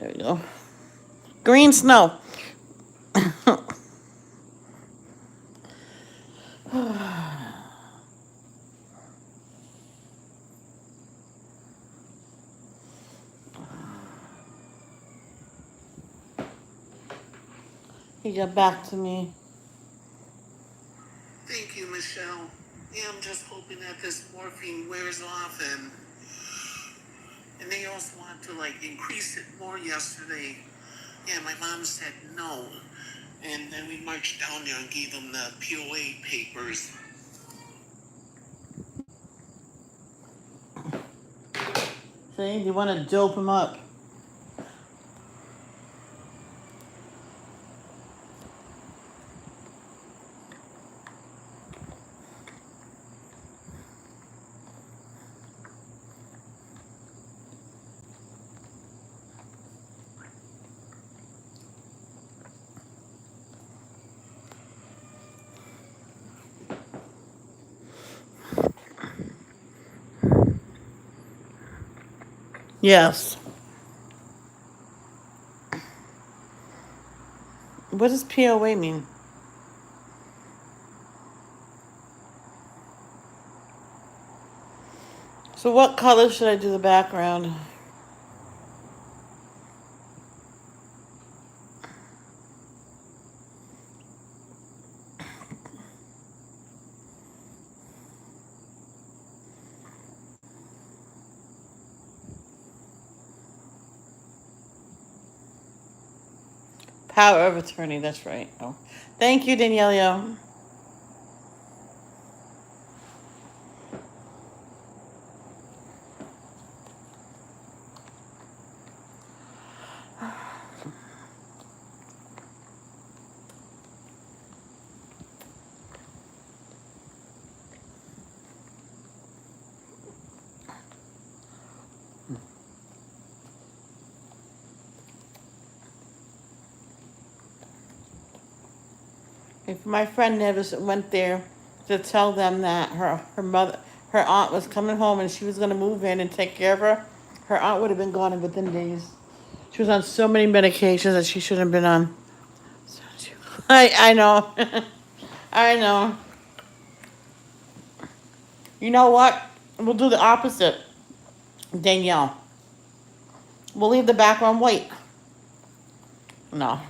S1: There we go. Green snow. He got back to me.
S2: Thank you, Michelle. Yeah, I'm just hoping that this morphine wears off, and they also want to like increase it more yesterday. Yeah, my mom said no, and then we marched down there and gave them the POA papers.
S1: See, you want to dope him up. Yes. What does POA mean? So what color should I do the background? Power of attorney. That's right. Oh, thank you, Danielle. If my friend never went there to tell them that her aunt was coming home and she was gonna move in and take care of her aunt would have been gone within days. She was on so many medications that she shouldn't have been on. I know. I know. You know what? We'll do the opposite, Danielle. We'll leave the background white. No.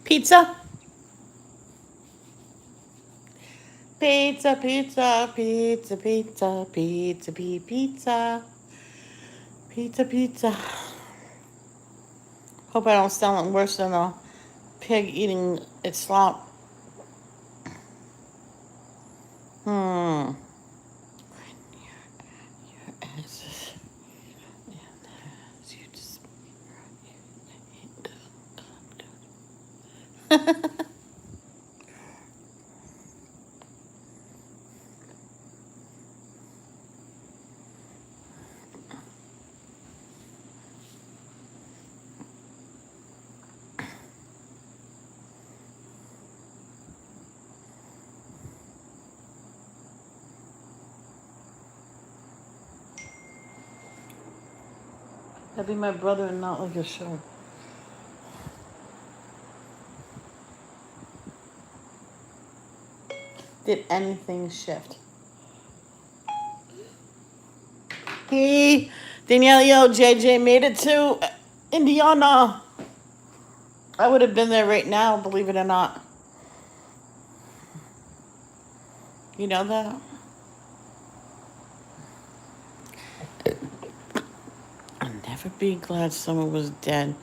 S1: Pizza? Pizza, pizza, pizza, pizza, pizza, pizza, pizza, pizza. Hope I don't sound worse than a pig eating its slop. Hmm. That'd be my brother and not like a show. Did anything shift? Hey, Danielle, yo, JJ made it to Indiana. I would have been there right now, believe it or not. You know that? I'd never be glad someone was dead,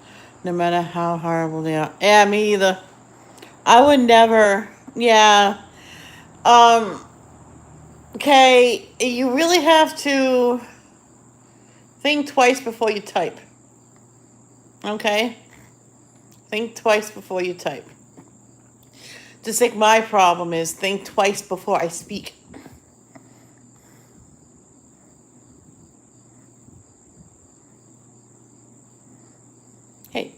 S1: no matter how horrible they are. Yeah, me either. I would never. Yeah. Um. Okay, you really have to think twice before you type. Okay? Think twice before you type. Just like my problem is think twice before I speak. Hey.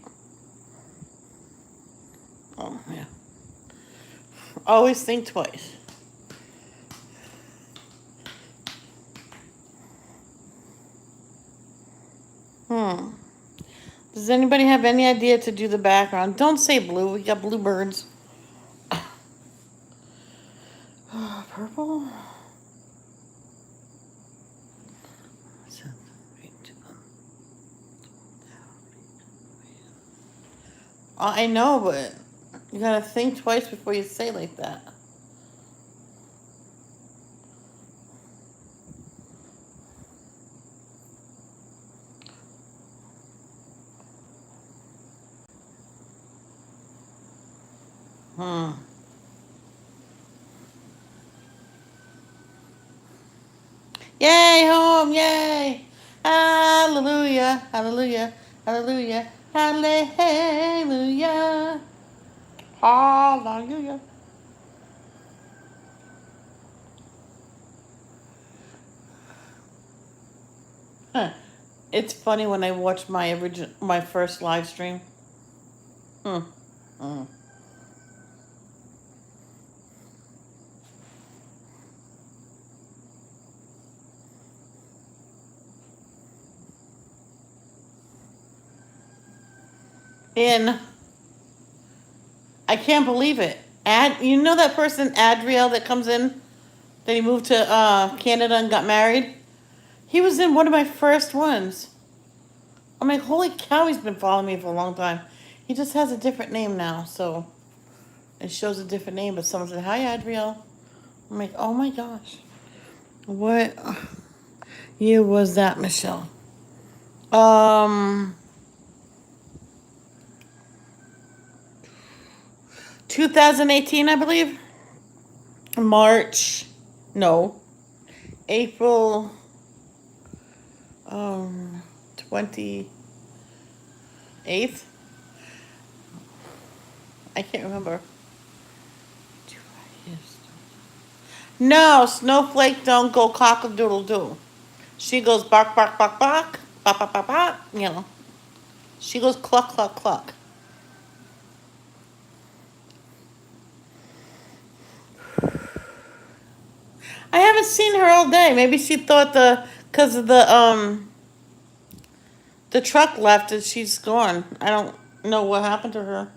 S1: Oh, yeah. Always think twice. Does anybody have any idea to do the background? Don't say blue. We got bluebirds. Purple? I know, but you gotta think twice before you say like that. Yay, home, yay! Hallelujah, hallelujah, hallelujah, hallelujah, hallelujah. Huh. It's funny when I watch my first live stream. Hmm. Mm. And I can't believe it. You know that person Adriel that comes in, that he moved to Canada and got married. He was in one of my first ones. I'm like, holy cow, he's been following me for a long time. He just has a different name now, so it shows a different name. But someone said, "Hi, Adriel." I'm like, oh my gosh, what? year was that, Michelle? 2018, I believe. March. No. April. 28th. I can't remember. No, Snowflake don't go cock-a-doodle-doo. She goes bark, bark, bark, bark, bark, bark, bark, bark, you know. She goes cluck, cluck, cluck. I haven't seen her all day. Maybe she thought because of the truck left and she's gone. I don't know what happened to her.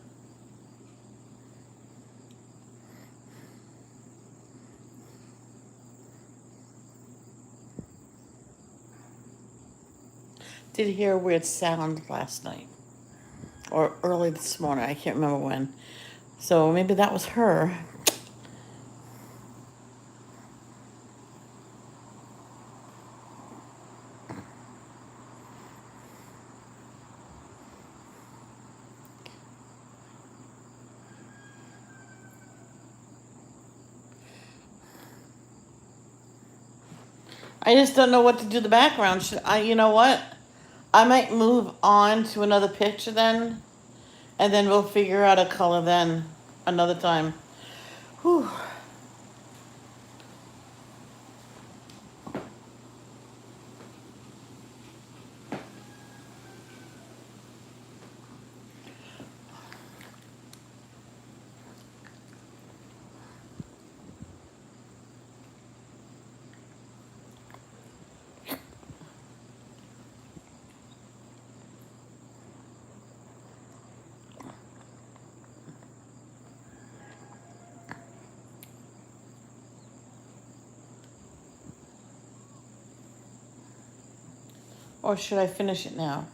S1: Did hear a weird sound last night or early this morning. I can't remember when. So maybe that was her. I just don't know what to do the background. Should I, you know what? I might move on to another picture then, and then we'll figure out a color then another time. Whew. Or should I finish it now?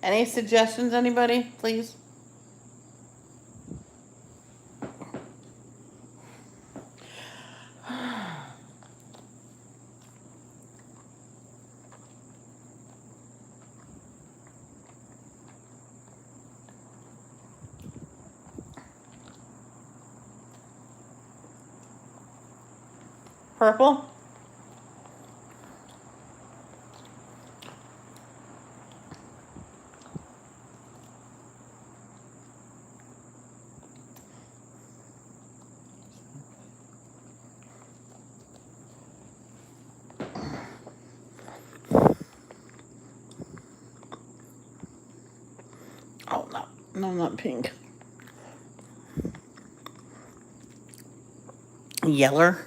S1: Any suggestions, anybody, please? Purple? Oh, no. No, not pink. Yeller?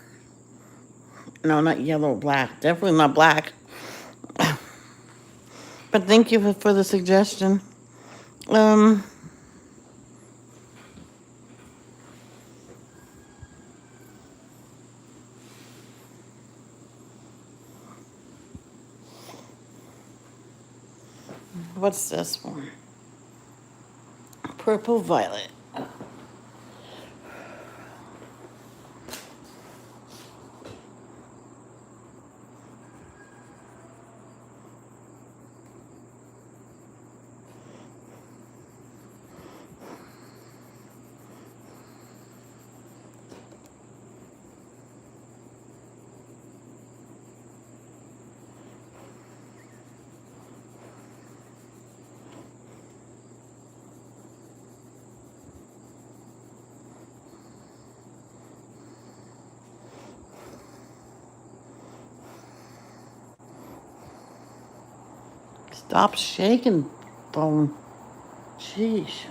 S1: No, not yellow, black. Definitely not black. But thank you for the suggestion. Um, what's this one? Purple violet. Stop shaking, Bone. Jeez.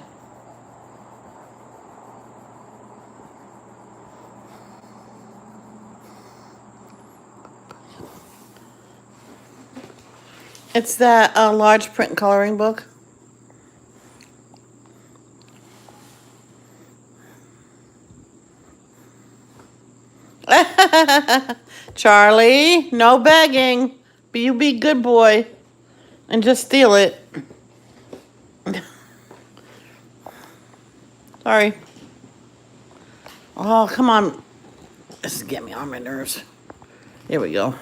S1: It's that large print coloring book. Charlie, no begging. You be good boy and just steal it. Sorry. Oh, come on. This is getting me on my nerves. Here we go.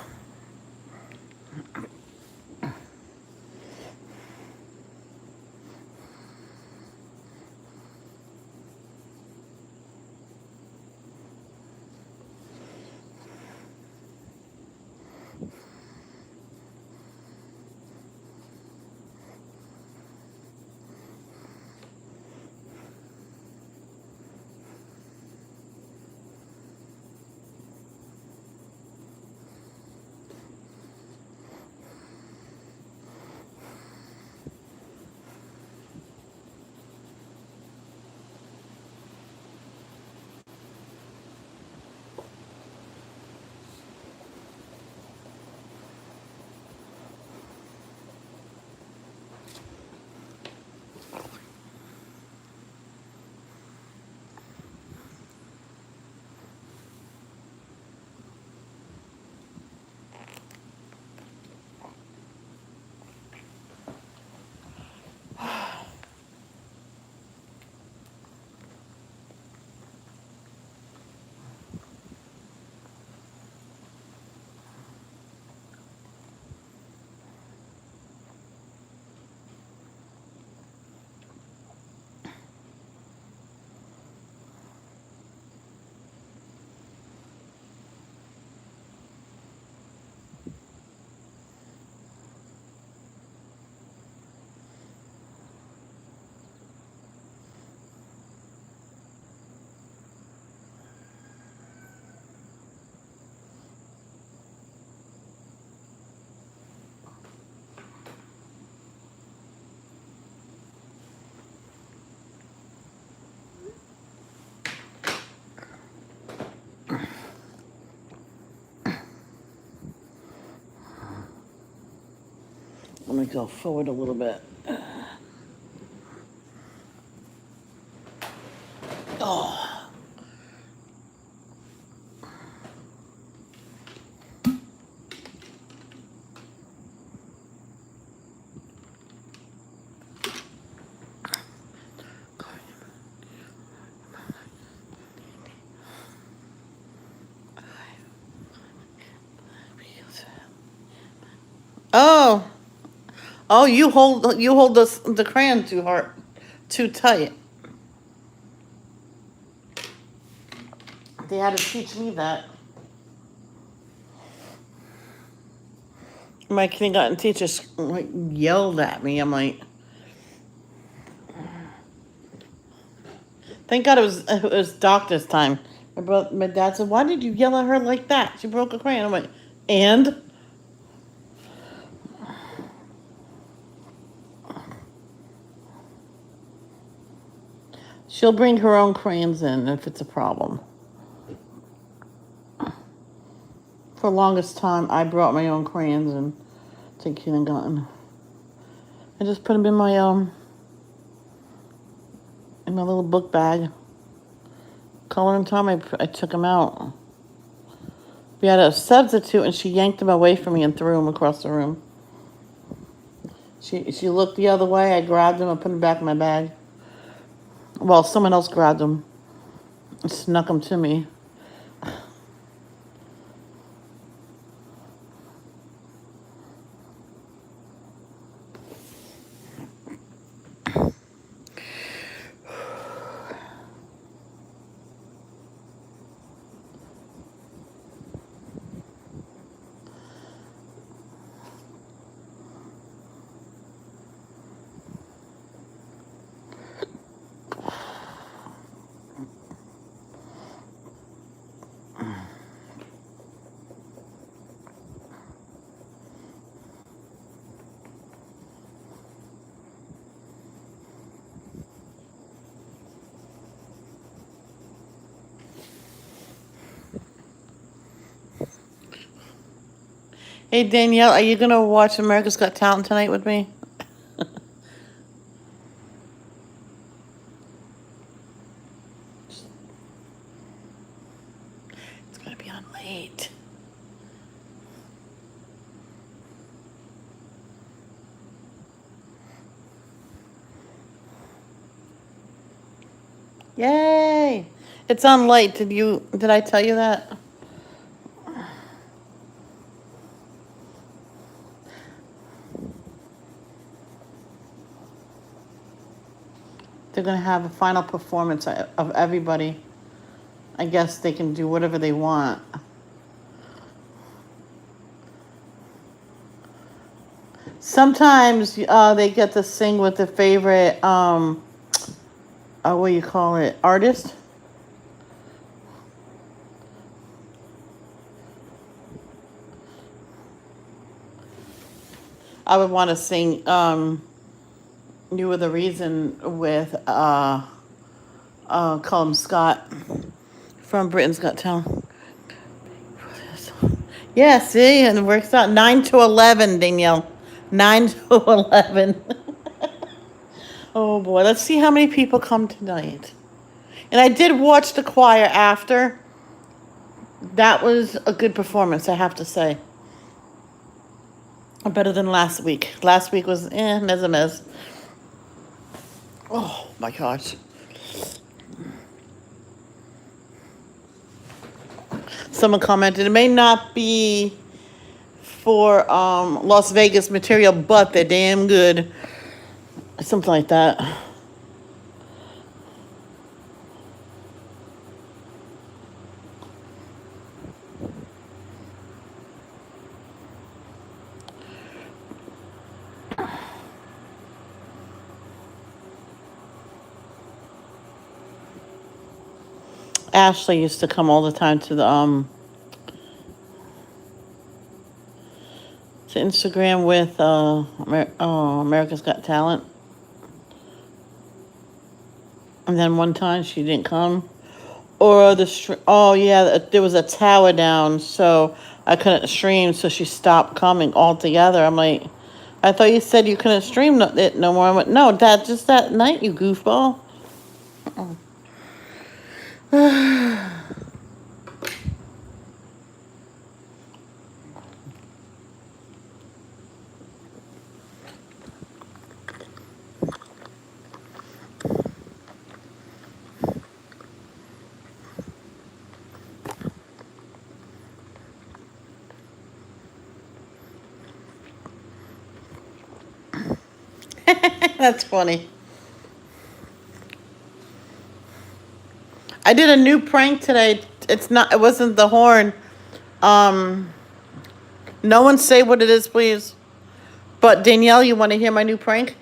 S1: Let me go forward a little bit. Oh. Oh. Oh, you hold the crayon too hard, too tight. They had to teach me that. My kindergarten teacher like yelled at me. I'm like, thank God it was doctor's time. My dad said, "Why did you yell at her like that? She broke a crayon." I'm like, and she'll bring her own crayons in if it's a problem. For the longest time, I brought my own crayons and to kindergarten. I just put them in my little book bag. Coloring time, I took them out. We had a substitute, and she yanked them away from me and threw them across the room. She looked the other way. I grabbed them and put them back in my bag. Well, someone else grabbed them and snuck them to me. Hey, Danielle, are you going to watch America's Got Talent tonight with me? It's going to be on late. Yay! It's on light. Did I tell you that? They're gonna have a final performance of everybody. I guess they can do whatever they want. Sometimes they get to sing with their favorite what do you call it, artist. I would want to sing "You Were the Reason" with Colin Scott from Britain's Got Talent. Yeah, see, and it works out 9 to 11, Danielle. 9 to 11. Oh boy, let's see how many people come tonight. And I did watch the choir after. That was a good performance, I have to say. Better than last week. Last week was mez a mez. Oh my gosh. Someone commented it may not be for Las Vegas material, but they're damn good. Something like that. Ashley used to come all the time to the to Instagram with America's Got Talent. And then one time she didn't come. Or oh yeah, there was a tower down, so I couldn't stream, so she stopped coming altogether. I'm like, I thought you said you couldn't stream it no more. I went, no, that just that night, you goofball. That's funny. I did a new prank today. It wasn't the horn. Um, no one say what it is, please. But Danielle, you want to hear my new prank?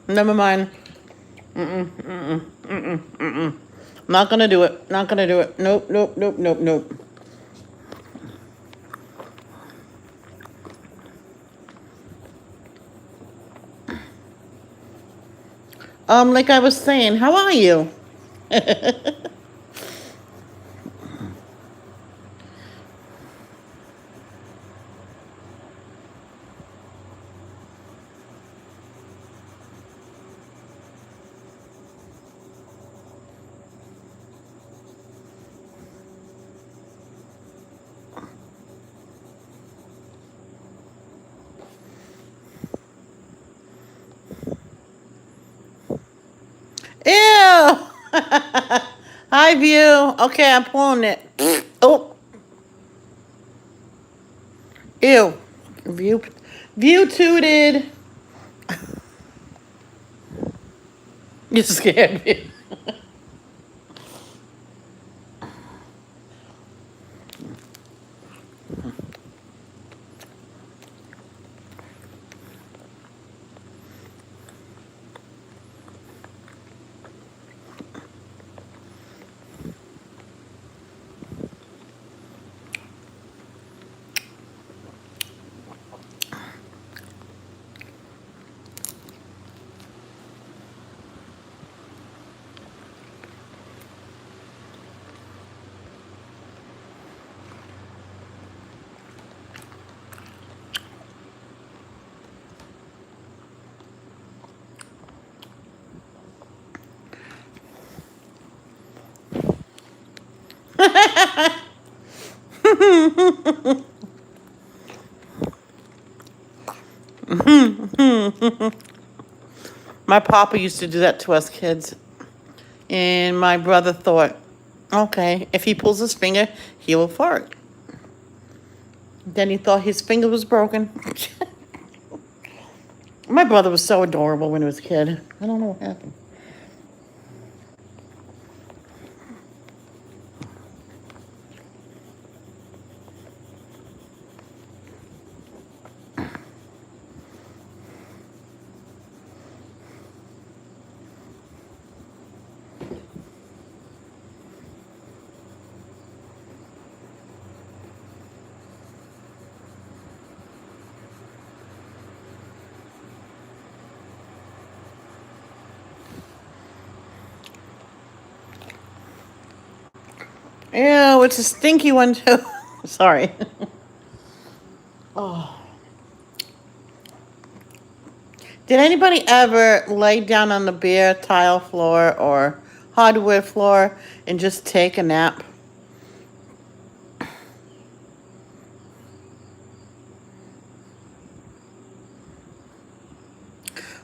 S1: Never mind. Not gonna do it. Not gonna do it. Nope, nope, nope, nope, nope. Like I was saying, how are you? Ew! Hi, view. Okay, I'm pulling it. Oh, ew. View tooted. You scared me. My papa used to do that to us kids. And my brother thought, okay, if he pulls his finger, he will fart. Then he thought his finger was broken. My brother was so adorable when he was a kid. I don't know what happened. Ew, it's a stinky one too. Sorry. Oh. Did anybody ever lay down on the bare tile floor or hardwood floor and just take a nap?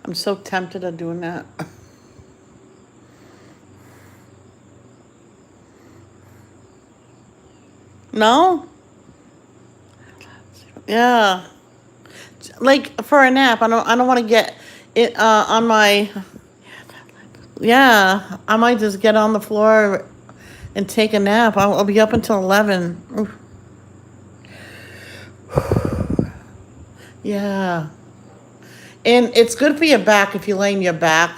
S1: I'm so tempted of doing that. No? Yeah. Like for a nap. I don't want to get it on my, yeah, I might just get on the floor and take a nap. I'll be up until 11. Oof. Yeah. And it's good for your back if you lay on your back.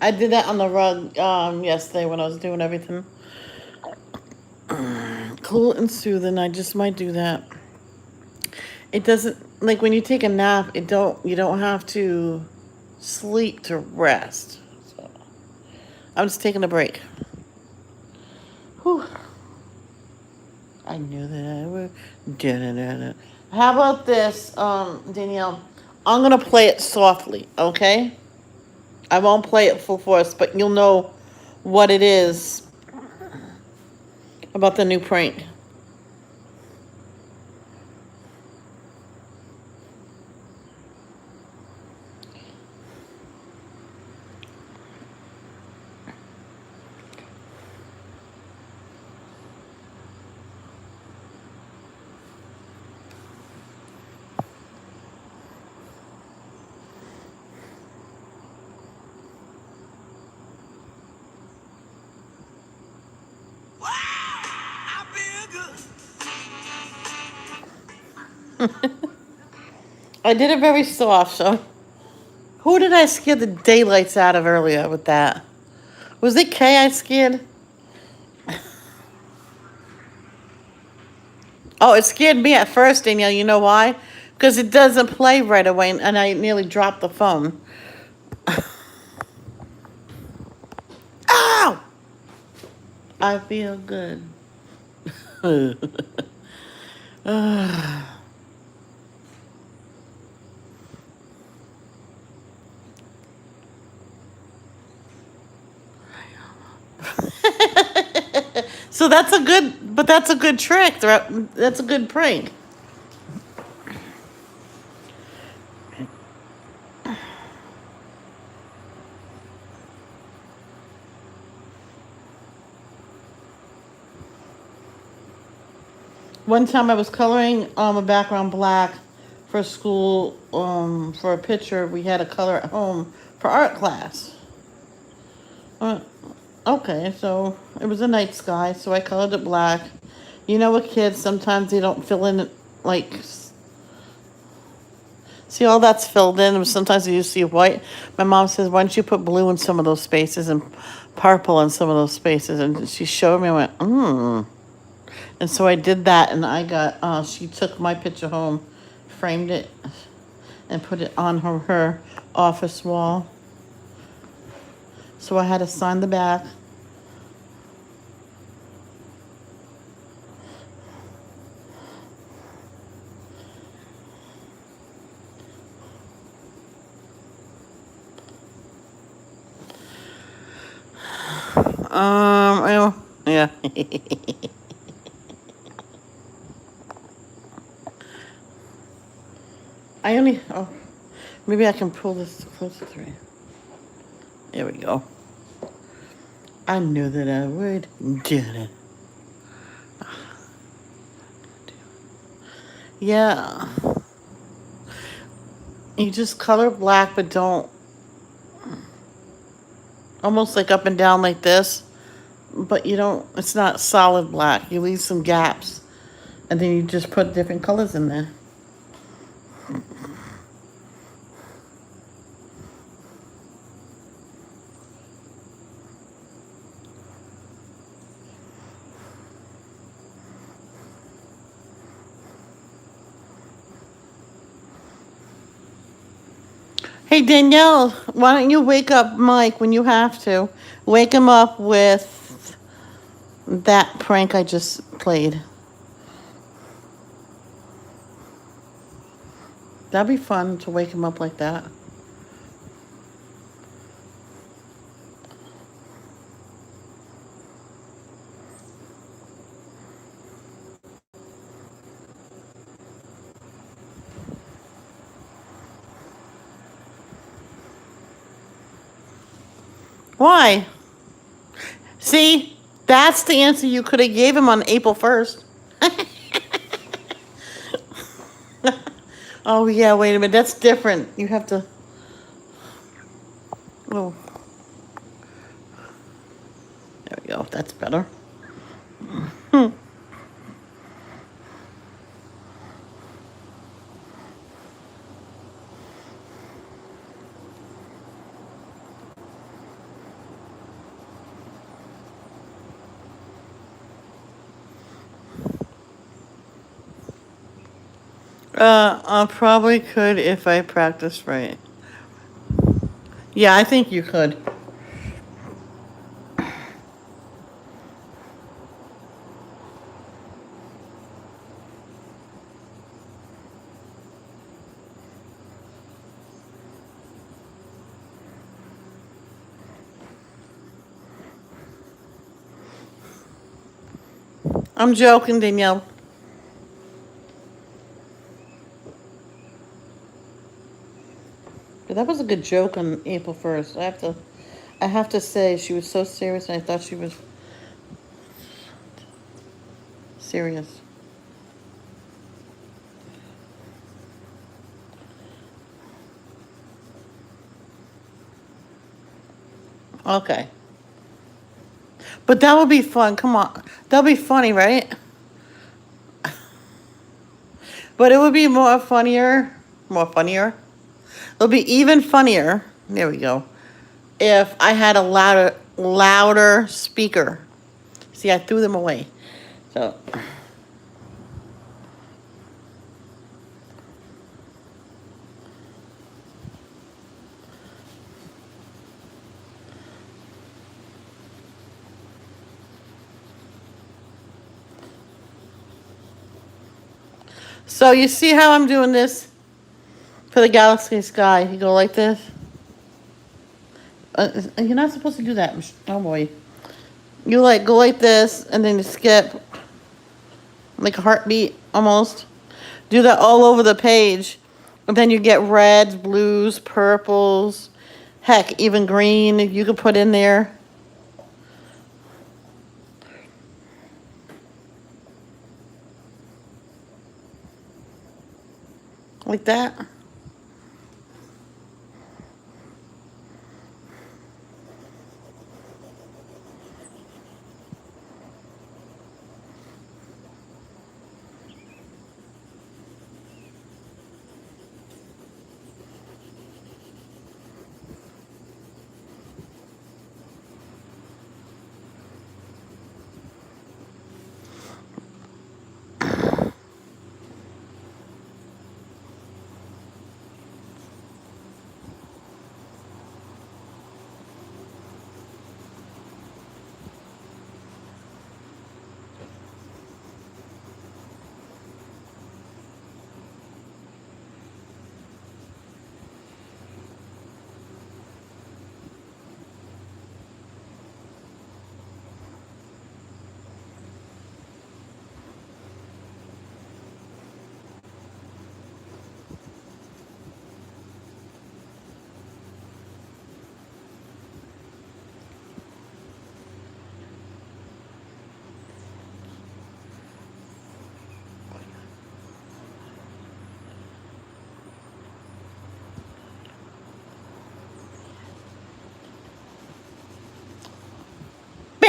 S1: I did that on the rug yesterday when I was doing everything. Cool and soothing. I just might do that. It doesn't, like when you take a nap, you don't have to sleep to rest. So I'm just taking a break. Whew. I knew that I would. Da-da-da-da. How about this, Danielle? I'm gonna play it softly, okay? I won't play it full force, but you'll know what it is about the new prank. I did it very soft, so. Who did I scare the daylights out of earlier with that? Was it Kay I scared? Oh, it scared me at first, Danielle. You know why? Because it doesn't play right away, and I nearly dropped the phone. Ow! I feel good. So that's a good trick. That's a good prank. One time I was coloring a background black for school, for a picture we had to color at home for art class. Uh, okay, so it was a night sky, so I colored it black. You know, with kids, sometimes they don't fill in, like, see all that's filled in, and sometimes you see white. My mom says, why don't you put blue in some of those spaces and purple in some of those spaces? And she showed me, I went. And so I did that, and she took my picture home, framed it, and put it on her office wall. So I had to sign the back. Yeah. I only, oh, maybe I can pull this closer to me. There we go. I knew that I would get it. Yeah. You just color black, but don't, almost like up and down like this. But you don't, it's not solid black. You leave some gaps. And then you just put different colors in there. Hey Danielle, why don't you wake up Mike when you have to? Wake him up with that prank I just played. That'd be fun to wake him up like that. Why? See, that's the answer you could have gave him on April 1st. Oh yeah, wait a minute, that's different. You have to, oh, there we go, that's better. I probably could if I practiced right. Yeah, I think you could. I'm joking, Danielle. But that was a good joke on April 1st. I have to say, she was so serious, and I thought she was serious. Okay. But that would be fun. Come on. That'll be funny, right? But it would be more funnier. More funnier. It'll be even funnier. There we go. If I had a louder speaker. See, I threw them away. So. So you see how I'm doing this for the galaxy sky? You go like this. You're not supposed to do that. Oh boy. You like go like this, and then you skip like a heartbeat almost. Do that all over the page. And then you get reds, blues, purples, heck, even green you could put in there. Like that.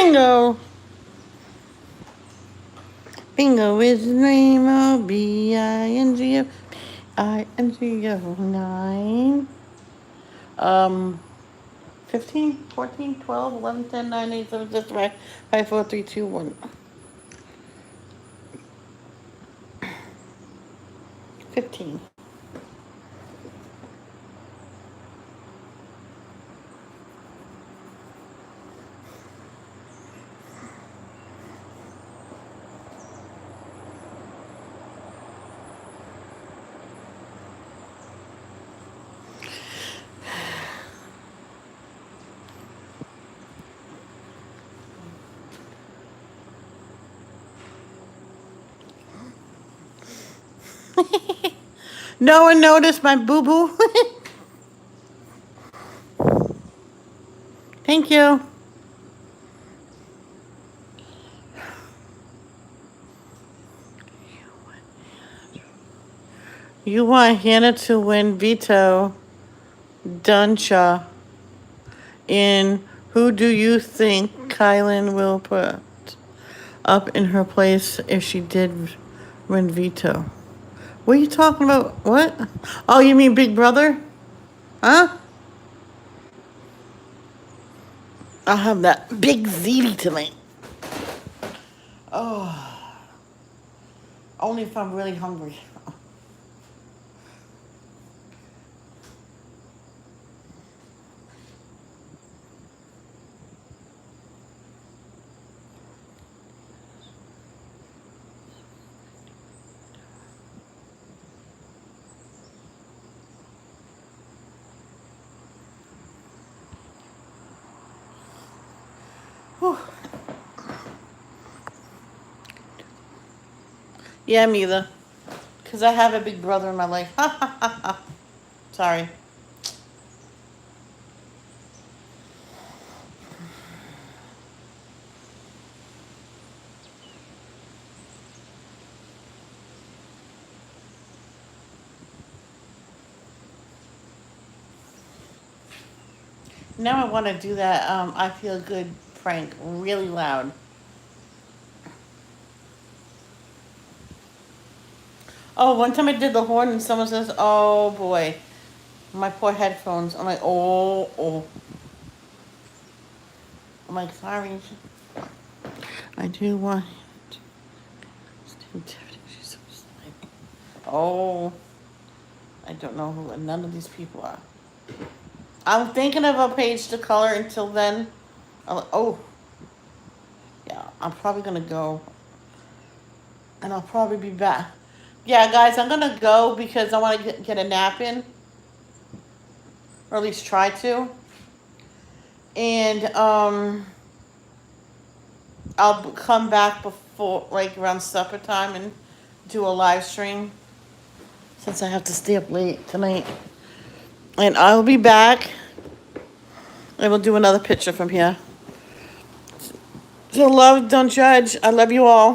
S1: Bingo. Bingo is the name of BINGO. INGO 9. 15, 14, 12, 11, 10, 9, 8, 7, 6, 5, 5, 4, 3, 2, 1. 15. No one noticed my boo-boo. Thank you. You want Hannah to win veto Dunsha. In who do you think Kylan will put up in her place if she did win veto? What are you talking about? What? Oh, you mean Big Brother? Huh? I'll have that big ziti tonight. Oh, only if I'm really hungry. Whew. Yeah, me either. Because I have a big brother in my life. Ha ha ha ha. Sorry. Now I want to do that I Feel Good prank really loud. Oh, one time I did the horn and someone says, oh boy, my poor headphones. I'm like, oh. I'm like, sorry. I do want she's so slight. Oh, I don't know who none of these people are. I'm thinking of a page to color until then. Oh, yeah, I'm probably gonna go. And I'll probably be back. Yeah, guys, I'm gonna go because I want to get a nap in. Or at least try to. And I'll come back before, like around supper time, and do a live stream since I have to stay up late tonight. And I'll be back. And we'll do another picture from here. So love, don't judge. I love you all.